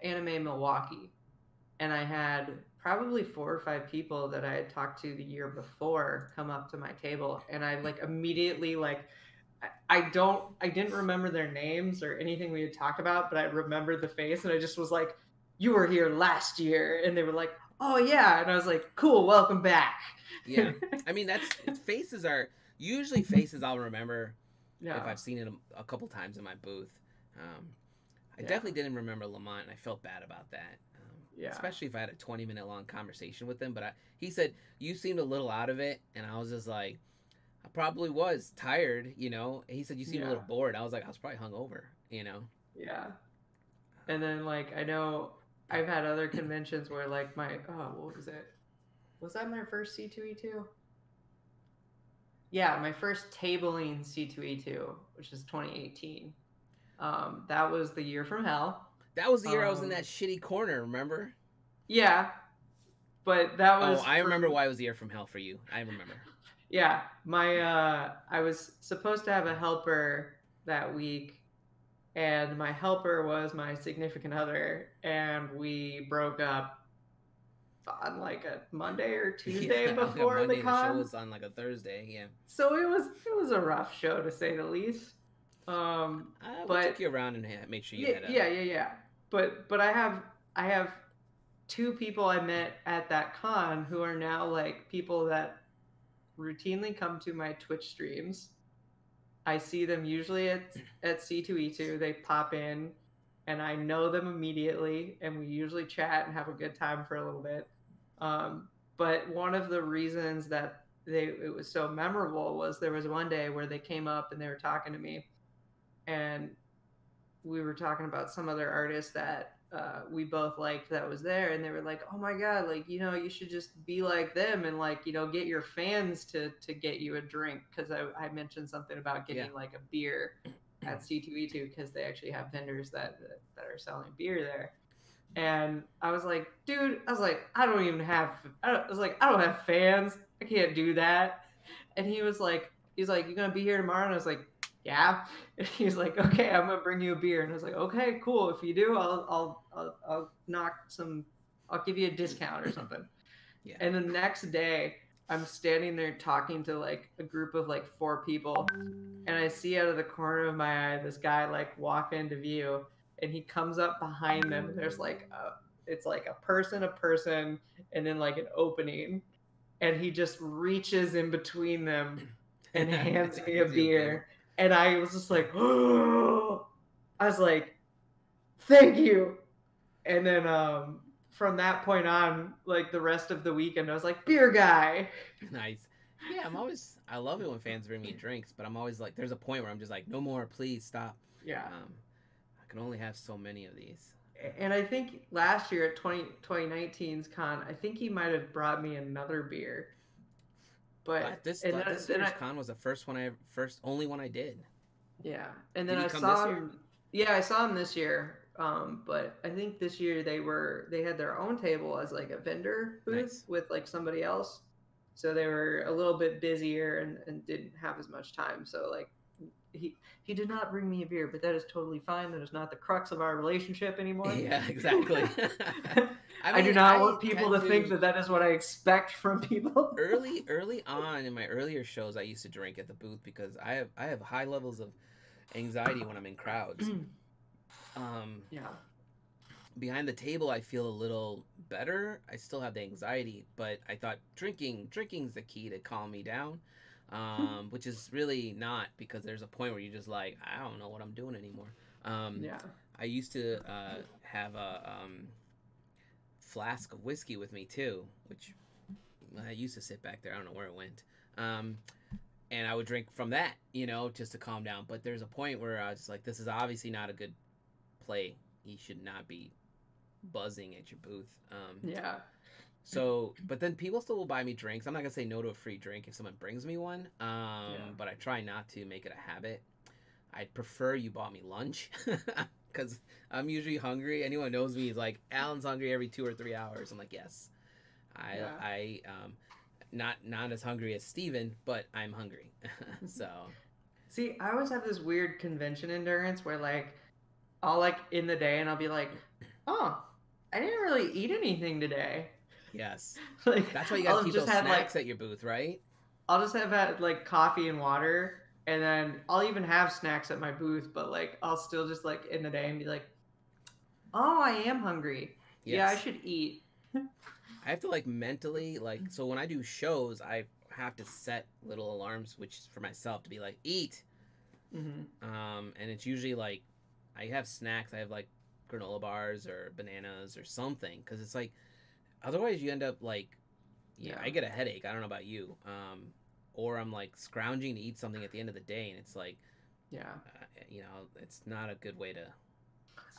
Anime Milwaukee, and I had probably four or five people that I had talked to the year before come up to my table, and I like immediately like I didn't remember their names or anything we had talked about, but I remembered the face, and I just was like, "You were here last year," and they were like, "Oh yeah," and I was like, "Cool, welcome back." Yeah, I mean faces are usually faces I'll remember if Yeah, I've seen it a couple times in my booth. Um, I yeah, definitely didn't remember Lamont, and I felt bad about that. yeah, Especially if I had a 20-minute long conversation with him. But he said you seemed a little out of it, and I was just like, I probably was tired, you know. And he said you seemed a yeah, little bored. I was like, I was probably hungover, you know. yeah. And then like I know I've had other conventions where like my what was it? Was that my first C2E2? Yeah, my first tabling C2E2, which is 2018. That was the year from hell. That was the year I was in Um, that shitty corner. Remember? yeah, but that Oh, was I remember for why it was the year from hell for you. I remember. yeah. My I was supposed to have a helper that week, and my helper was my significant other, and we broke up on like a Monday or Yeah, Tuesday on a before the Monday and the show con. was on like a Thursday. Yeah. So it was a rough show to say the least. We took But you around and made sure you yeah, had a. yeah, yeah, yeah. But I have two people I met at that con who are now like people that routinely come to my Twitch streams. I see them usually at C2E2. They pop in, and I know them immediately, and we usually chat and have a good time for a little bit. But one of the reasons that it was so memorable was there was one day where they came up and they were talking to me, and we were talking about some other artist that we both liked that was there, and they were like, "Oh my god, like you should just be like them and like get your fans to get you a drink," because I mentioned something about Yeah. getting like a beer at C2E2 because they actually have vendors that are selling beer there. And I was like, dude, I was like, I was like, I don't have fans. I can't do that. And he's like, you gonna be here tomorrow? And I was like, yeah. And he's like, okay, I'm gonna bring you a beer. And I was like, okay, cool. If you do, I'll give you a discount or something. Yeah. And the next day, I'm standing there talking to like a group of like four people, and I see out of the corner of my eye this guy like walk into view, and he comes up behind them, and there's like it's like a person, and then like an opening, and he just reaches in between them and hands me a Gives you a beer. beer, and I was just like, oh, I was like, thank you. And then from that point on, like the rest of the weekend, I was like, beer guy. Nice. Yeah, I love it when fans bring me drinks, but I'm always like, there's a point where I'm just like, no more, please stop. Yeah. I can only have so many of these. And I think last year at 2019's con, I think he might have brought me another beer. But this and this then year's con was the first only one I did. yeah, and then Did he I come this saw year? him. Yeah, I saw him this year. But I think this year they had their own table as like a vendor booth Nice. with like somebody else, so they were a little bit busier and didn't have as much time. So like he did not bring me a beer, but that is totally fine. That is not the crux of our relationship anymore. Yeah, exactly. I do not want people to think that that is what I expect from people. early on in my earlier shows, I used to drink at the booth because I have high levels of anxiety when I'm in crowds. Yeah. Behind the table, I feel a little better. I still have the anxiety, but I thought drinking's the key to calm me down. Which is really not, because there's a point where you're just like, I don't know what I'm doing anymore. Yeah. I used to have a flask of whiskey with me too, which I used to sit back there. I don't know where it went. And I would drink from that, just to calm down. But there's a point where I was just like, this is obviously not a good play. You should not be buzzing at your booth. Yeah. So, but then people still will buy me drinks. I'm not gonna say no to a free drink if someone brings me one. But I try not to make it a habit. I'd prefer you bought me lunch, because I'm usually hungry. Anyone who knows me is like, Alan's hungry every 2 or 3 hours. I'm like, yes. I not as hungry as Steven, but I'm hungry. So. See, I always have this weird convention endurance where like I'll like in the day and I'll be like, oh, I didn't really eat anything today. Yes. Like that's why you gotta keep those snacks like, at your booth, right? I'll just have had like coffee and water, And then I'll even have snacks at my booth, but like I'll still just like in the day and be like, oh, I am hungry. Yeah, I Yes. should eat. I have to like mentally like so when I do shows, I have to set little alarms, which is for myself to be like eat. Mm-hmm. And it's usually like I have snacks. I have like granola bars or bananas or something because it's like otherwise you end up like yeah, Yeah. I get a headache. I don't know about you. Or I'm like scrounging to eat something at the end of the day, and it's like, Yeah. it's not a good way to.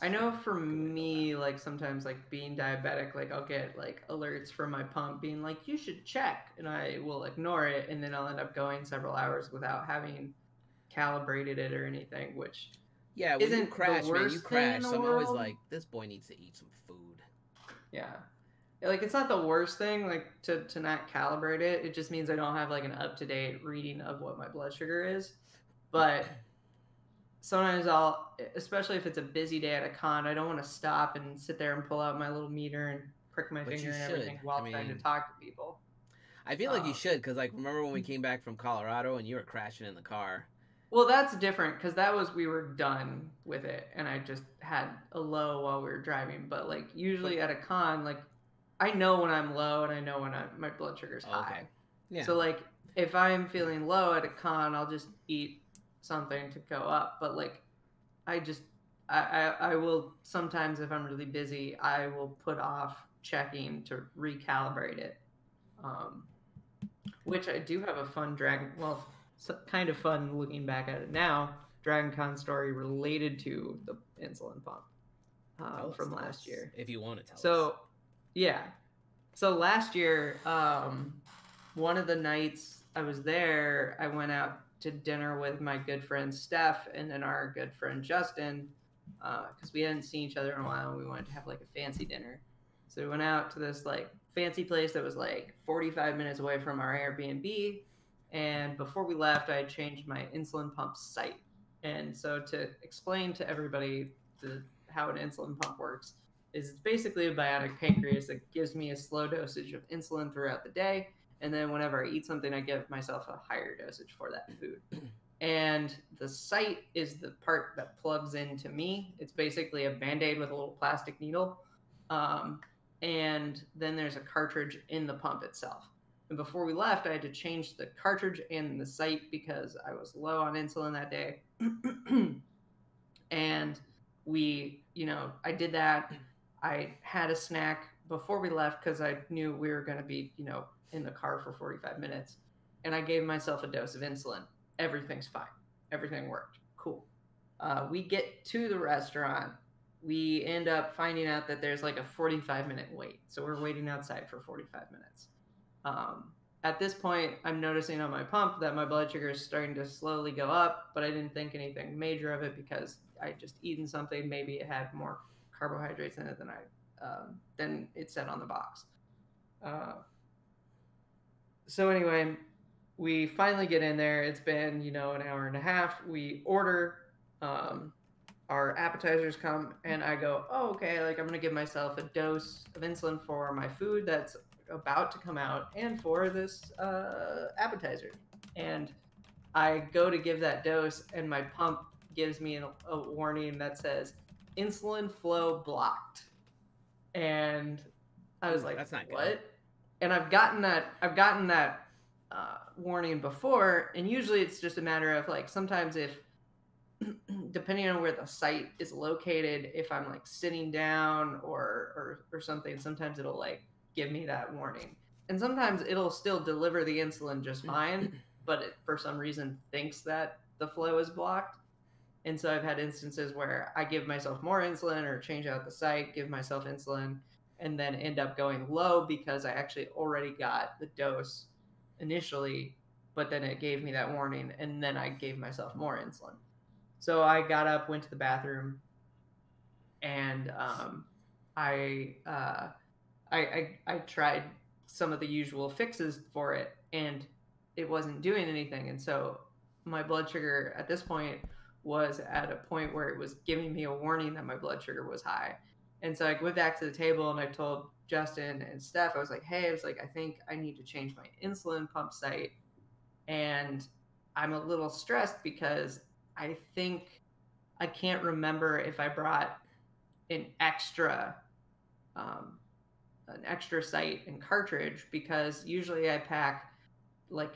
I know for Good way to go about. me, like sometimes like being diabetic, like I'll get like alerts from my pump being like, you should check, and I will ignore it, and then I'll end up going several hours without having calibrated it or anything, which Yeah, when you isn't the crash, man, you worst thing in crash. the So I'm always world. like, this boy needs to eat some food. Yeah. Like it's not the worst thing like to not calibrate it. It just means I don't have like an up-to-date reading of what my blood sugar is. But sometimes I'll, especially if it's a busy day at a con, I don't want to stop and sit there and pull out my little meter and prick my But finger you and should. everything I while trying to mean, talk to people. I feel like you Um, should because like remember when we came back from Colorado and you were crashing in the car. well, that's different because that was we were done with it, and I just had a low while we were driving. But like But usually at a con, like I know when I'm low and I know when my blood sugar's oh, okay, high. yeah. So like if I'm feeling low at a con, I'll just eat something to go up. But like I just I will sometimes if I'm really busy, I will put off checking to recalibrate it. Um, which I do have a fun Dragon, well, kind of fun looking back at it now. Dragon Con story related to the insulin pump from Tell last us year. if you want to tell us. So yeah, so last year, one of the nights I was there, I went out to dinner with my good friend Steph and then our good friend Justin, because we hadn't seen each other in a while and we wanted to have like a fancy dinner. So we went out to this like fancy place that was like 45 minutes away from our Airbnb. And before we left, I had changed my insulin pump site. And so to explain to everybody how an insulin pump works, is it's basically a bionic pancreas that gives me a slow dosage of insulin throughout the day. And then whenever I eat something, I give myself a higher dosage for that food. And the site is the part that plugs into me. It's basically a band-aid with a little plastic needle. Um, and then there's a cartridge in the pump itself. And before we left, I had to change the cartridge and the site because I was low on insulin that day. And I did that. I had a snack before we left because I knew we were going to be, in the car for 45 minutes. And I gave myself a dose of insulin. Everything's fine. Everything worked. Cool. We get to the restaurant. We end up finding out that there's like a 45-minute wait. So we're waiting outside for 45 minutes. At this point, I'm noticing on my pump that my blood sugar is starting to slowly go up, but I didn't think anything major of it because I just eaten something. Maybe it had more carbohydrates in it than it said on the box. Uh, so anyway, we finally get in there. It's been an hour and a half. We order. Our appetizers come, and I go, oh, okay, like I'm gonna give myself a dose of insulin for my food that's about to come out and for this appetizer. And I go to give that dose, and my pump gives me a warning that says insulin flow blocked. And I was Ooh, like, that's not good. what? And I've gotten that warning before, and usually it's just a matter of like sometimes if depending on where the site is located, if I'm like sitting down or something, sometimes it'll like give me that warning. And sometimes it'll still deliver the insulin just fine, but it for some reason thinks that the flow is blocked. And so I've had instances where I give myself more insulin or change out the site, give myself insulin, and then end up going low because I actually already got the dose initially, but then it gave me that warning, and then I gave myself more insulin. So I got up, went to the bathroom, and I, uh, I tried some of the usual fixes for it, and it wasn't doing anything. And so my blood sugar at this point was at a point where it was giving me a warning that my blood sugar was high. And so I went back to the table and I told Justin and Steph, I was like, hey, I was like, I think I need to change my insulin pump site. And I'm a little stressed because I think I can't remember if I brought an extra um, site and cartridge, because usually I pack like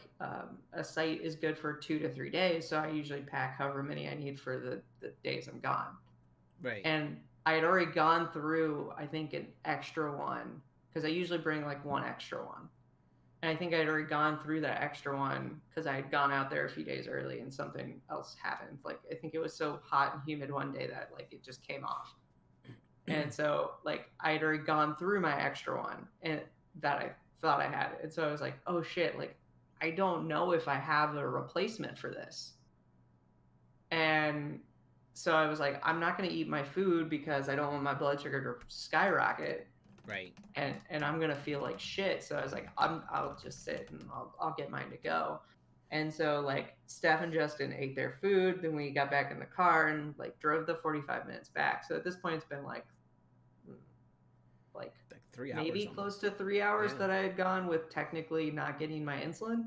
a site is good for 2 to 3 days, so I usually pack however many I need for the days I'm gone. Right. And I had already gone through, I think, an extra one, because I usually bring like one extra one. And I think I had already gone through that extra one because I had gone out there a few days early and something else happened. Like, I think it was so hot and humid one day that like it just came off. And so like I had already gone through my extra one and that I thought I had. And so I was like, oh shit, like I don't know if I have a replacement for this. And so I was like, I'm not going to eat my food because I don't want my blood sugar to skyrocket. Right. And I'm going to feel like shit. So I was like, I'll just sit and I'll get mine to go. And so like Steph and Justin ate their food. Then we got back in the car and like drove the 45 minutes back. So at this point, it's been like 3 hours, maybe almost. close to 3 hours that I had gone with technically not getting my insulin.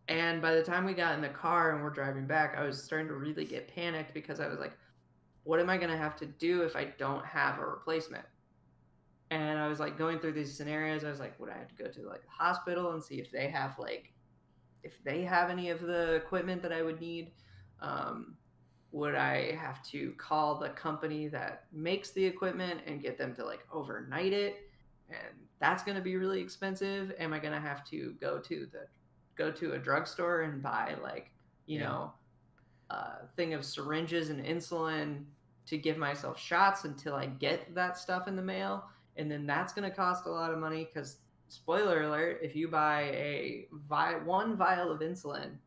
And by the time we got in the car and we're driving back, I was starting to really get panicked because I was like, what am I going to have to do if I don't have a replacement? And I was like going through these scenarios. I was like, would I have to go to like the hospital and see if they have any of the equipment that I would need? Would I have to call the company that makes the equipment and get them to like overnight it? And that's going to be really expensive. Am I going to have to go to a drugstore and buy like, you know, a thing of syringes and insulin to give myself shots until I get that stuff in the mail? And then that's going to cost a lot of money because, spoiler alert, if you buy one vial of insulin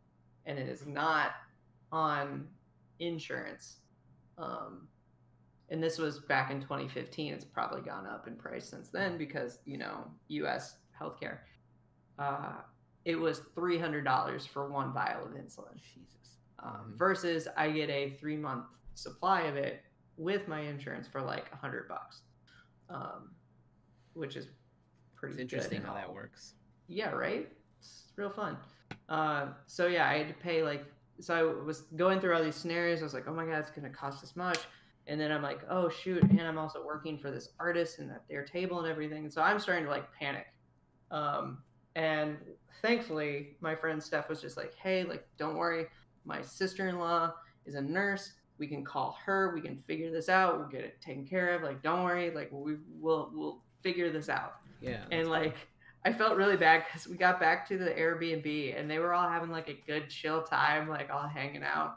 and it is not on insurance, and this was back in 2015, it's probably gone up in price since then because, you know, U.S. healthcare. It was $300 for one vial of insulin. Jesus. Versus I get a 3-month supply of it with my insurance for like $100, which is pretty good. It's interesting how that works. Yeah, right? It's real fun. So yeah, I had to pay like, so I was going through all these scenarios. I was like, oh my God, it's going to cost this much. And then I'm like, oh shoot. And I'm also working for this artist and at their table and everything. And so I'm starting to like panic. And thankfully my friend Steph was just like, hey, like, don't worry. My sister-in-law is a nurse. We can call her. We can figure this out. We'll get it taken care of. Like, don't worry. Like, we'll figure this out. Yeah. And like, I felt really bad because we got back to the Airbnb and they were all having like a good chill time, like all hanging out.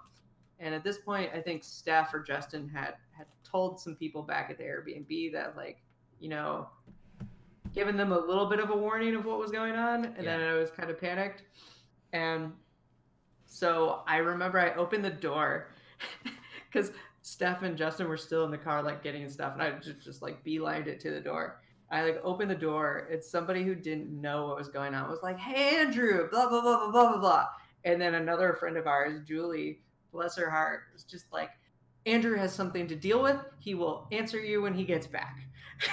And at this point, I think Steph or Justin had told some people back at the Airbnb that, like, you know, given them a little bit of a warning of what was going on. And then I was kind of panicked. And so I remember I opened the door because Steph and Justin were still in the car, like getting stuff. And I just like beelined it to the door. I like opened the door. It's somebody who didn't know what was going on. It was like, hey, Andrew, blah, blah, blah, blah, blah, blah, blah. And then another friend of ours, Julie, bless her heart, was just like, Andrew has something to deal with. He will answer you when he gets back.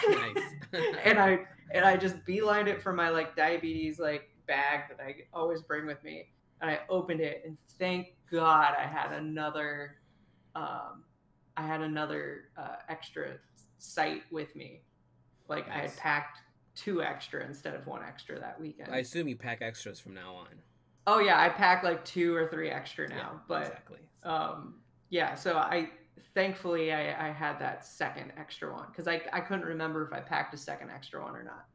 Nice. and I just beelined it for my like diabetes like bag that I always bring with me. And I opened it, and thank God I had another extra site with me. Like, nice. I had packed 2 extra instead of 1 extra that weekend. I assume you pack extras from now on. Oh yeah, I pack like 2 or 3 extra now. Yeah, but exactly. Yeah, so I thankfully I had that second extra one because I couldn't remember if I packed a second extra one or not.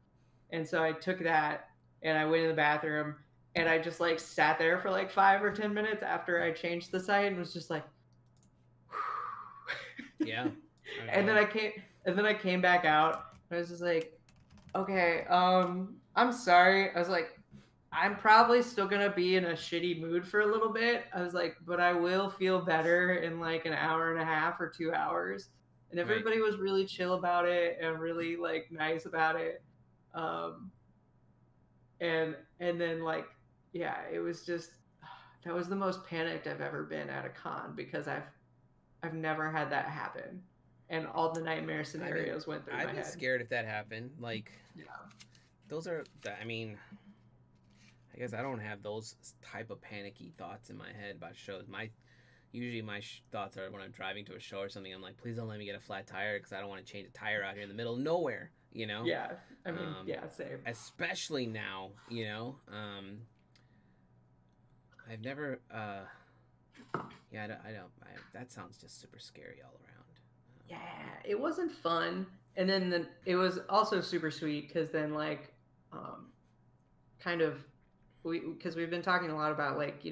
And so I took that and I went in the bathroom and I just like sat there for like 5 or 10 minutes after I changed the site and was just like, yeah. And then I came back out. I was just like, okay, I'm sorry. I was like, I'm probably still going to be in a shitty mood for a little bit. I was like, but I will feel better in like an hour and a half or 2 hours. And everybody was really chill about it and really like nice about it. And then like, yeah, it was just, that was the most panicked I've ever been at a con because I've never had that happen. And all the nightmare scenarios went through my head. I'd be scared if that happened. Like, yeah, those are, I mean, I guess I don't have those type of panicky thoughts in my head about shows. Usually my thoughts are when I'm driving to a show or something. I'm like, please don't let me get a flat tire because I don't want to change a tire out here in the middle of nowhere. You know. Yeah, I mean, yeah, same. Especially now. You know. I've never. Yeah, I don't. That sounds just super scary all around. Yeah, it wasn't fun, and then it was also super sweet because then like, kind of because we've been talking a lot about like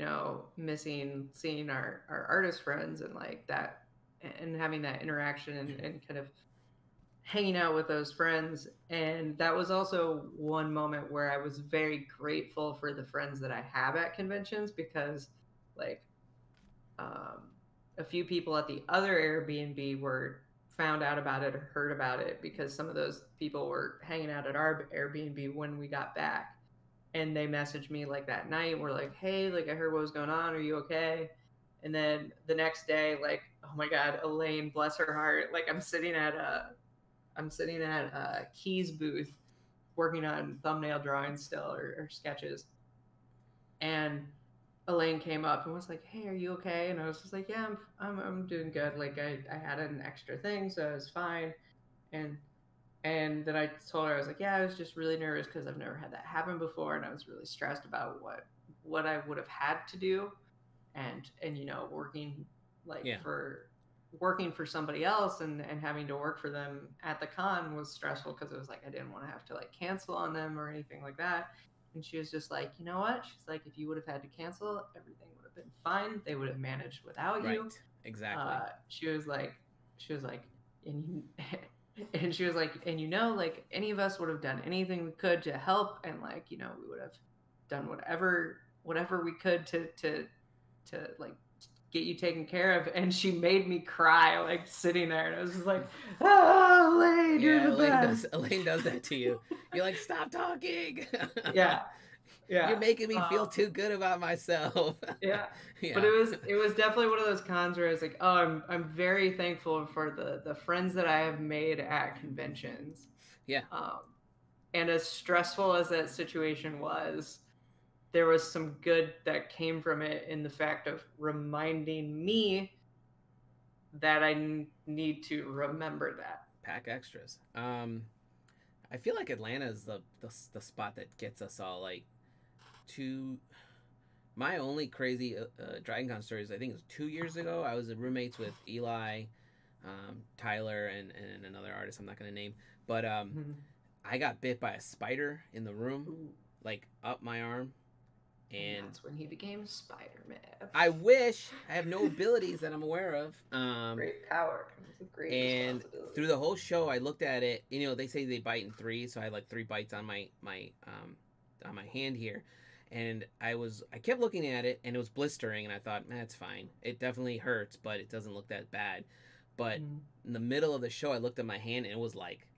missing seeing our artist friends and like that and having that interaction and kind of hanging out with those friends. And that was also one moment where I was very grateful for the friends that I have at conventions because like a few people at the other Airbnb were found out about it or heard about it because some of those people were hanging out at our Airbnb when we got back, and they messaged me like that night. We're like, hey, like I heard what was going on, are you okay? And then the next day, like, oh my god, Elaine, bless her heart, like I'm sitting at a Keys booth working on thumbnail drawings still or sketches, and Elaine came up and was like, hey, are you okay? And I was just like, yeah, I'm doing good. Like I had an extra thing, so I was fine. And then I told her, I was like, yeah, I was just really nervous because I've never had that happen before, and I was really stressed about what I would have had to do, and working like Yeah. working for somebody else and having to work for them at the con was stressful because it was like I didn't want to have to like cancel on them or anything like that. And she was just like, you know what? She's like, if you would have had to cancel, everything would have been fine. They would have managed without you. Right. Exactly. She was like, and and she was like, and like any of us would have done anything we could to help, and like we would have done whatever we could to like get you taken care of. And she made me cry like sitting there, and I was just like, oh, Elaine, you're the best. Elaine does that to you. You're like, stop talking. Yeah. You're making me feel too good about myself. Yeah. But it was definitely one of those cons where I was like, oh, I'm very thankful for the friends that I have made at conventions. Yeah. And as stressful as that situation was, there was some good that came from it in the fact of reminding me that I need to remember that. Pack extras. I feel like Atlanta is the spot that gets us all like to. My only crazy DragonCon stories, I think it was 2 years ago. I was roommates with Eli, Tyler, and another artist I'm not going to name. But I got bit by a spider in the room, like up my arm. And that's when he became Spider-Man. I wish. I have no abilities that I'm aware of. Great power comes with great responsibility. Through the whole show, I looked at it. They say they bite in 3, so I had like 3 bites on my hand here. And I kept looking at it, and it was blistering, and I thought, it's fine. It definitely hurts, but it doesn't look that bad. But in the middle of the show, I looked at my hand, and it was like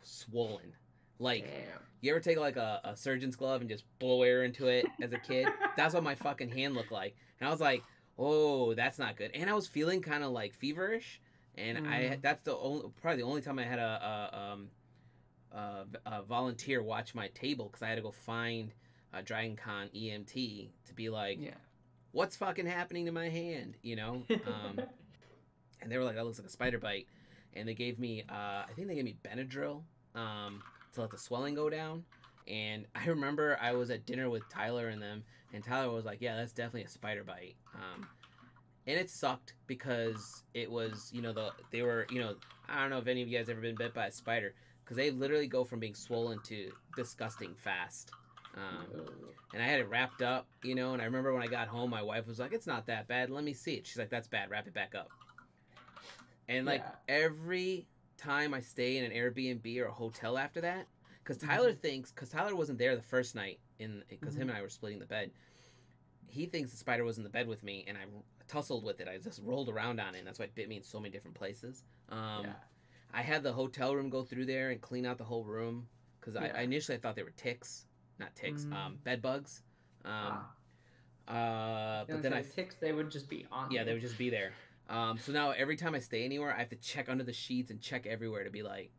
swollen. Like, damn. You ever take like a surgeon's glove and just blow air into it as a kid? That's what my fucking hand looked like. And I was like, oh, that's not good. And I was feeling kind of like feverish. And that's probably the only time I had a volunteer watch my table, because I had to go find a DragonCon EMT to be like, what's fucking happening to my hand? And they were like, that looks like a spider bite. And they gave me, I think they gave me Benadryl to let the swelling go down. And I remember I was at dinner with Tyler and them, and Tyler was like, yeah, that's definitely a spider bite. And it sucked because it was, they were, I don't know if any of you guys ever been bit by a spider, because they literally go from being swollen to disgusting fast. And I had it wrapped up, and I remember when I got home, my wife was like, it's not that bad, let me see it. She's like, that's bad, wrap it back up. And like every time I stay in an Airbnb or a hotel after that, because Tyler wasn't there the first night because him and I were splitting the bed. He thinks the spider was in the bed with me, and I tussled with it. I just rolled around on it, and that's why it bit me in so many different places. I had the hotel room go through there and clean out the whole room, because I initially thought they were bed bugs. But then ticks, they would just be on. Yeah, they would just be there. So now every time I stay anywhere, I have to check under the sheets and check everywhere to be like,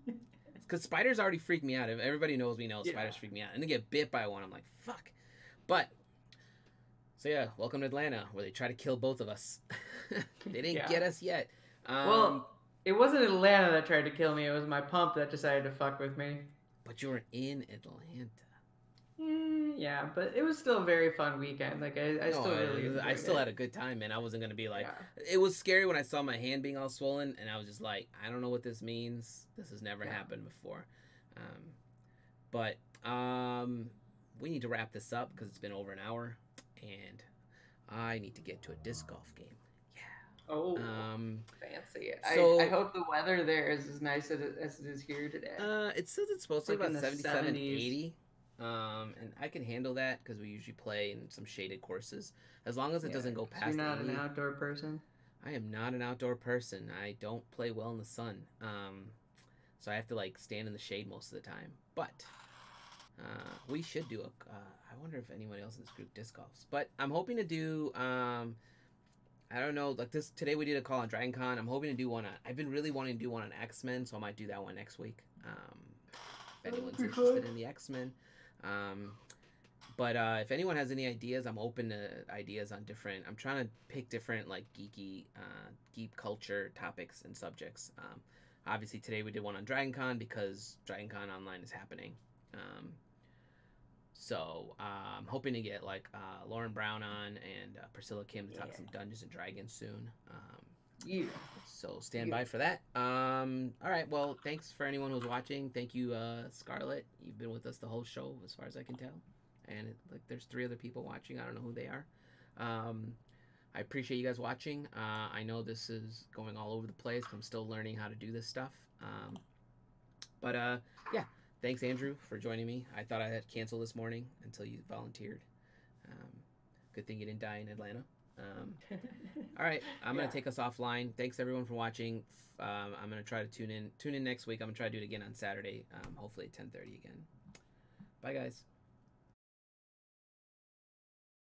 is because spiders already freak me out. If everybody knows me knows Yeah. spiders freak me out, and to get bit by one, I'm like, fuck. But so yeah, welcome to Atlanta, where they try to kill both of us. They didn't Yeah. get us yet. Well, it wasn't Atlanta that tried to kill me. It was my pump that decided to fuck with me. But you were in Atlanta. Yeah, but it was still a very fun weekend. Like I still really enjoyed I still it. had a good time, man. I wasn't gonna be like. Yeah. It was scary when I saw my hand being all swollen, and I was just like, I don't know what this means. This has never happened before. But we need to wrap this up because it's been over an hour, and I need to get to a disc golf game. Oh, fancy. So, I hope the weather there is as nice as it is here today. It says it's supposed to be Like in about the 77, 70s. 80. And I can handle that because we usually play in some shaded courses. As long as it doesn't go past You're not 80. an outdoor person? I am not an outdoor person. I don't play well in the sun. So I have to like stand in the shade most of the time. But we should do I wonder if anyone else in this group disc golfs. But I'm hoping to do I don't know, like this today we did a call on Dragon Con. I'm hoping to do one on I've been really wanting to do one on X-Men, so I might do that one next week. If anyone's interested in the X-Men. But if anyone has any ideas, I'm open to ideas on different. I'm trying to pick different like geek culture topics and subjects. Obviously today we did one on Dragon Con because Dragon Con Online is happening. So I'm hoping to get like Lauren Brown on and Priscilla Kim to talk some Dungeons and Dragons soon. So stand by for that. All right. Well, thanks for anyone who's watching. Thank you, Scarlett. You've been with us the whole show, as far as I can tell. And like, there's 3 other people watching. I don't know who they are. I appreciate you guys watching. I know this is going all over the place. I'm still learning how to do this stuff. But yeah. Thanks, Andrew, for joining me. I thought I had canceled this morning until you volunteered. Good thing you didn't die in Atlanta. All right, I'm going to take us offline. Thanks, everyone, for watching. I'm going to try to tune in next week. I'm going to try to do it again on Saturday, hopefully at 10:30 again. Bye, guys.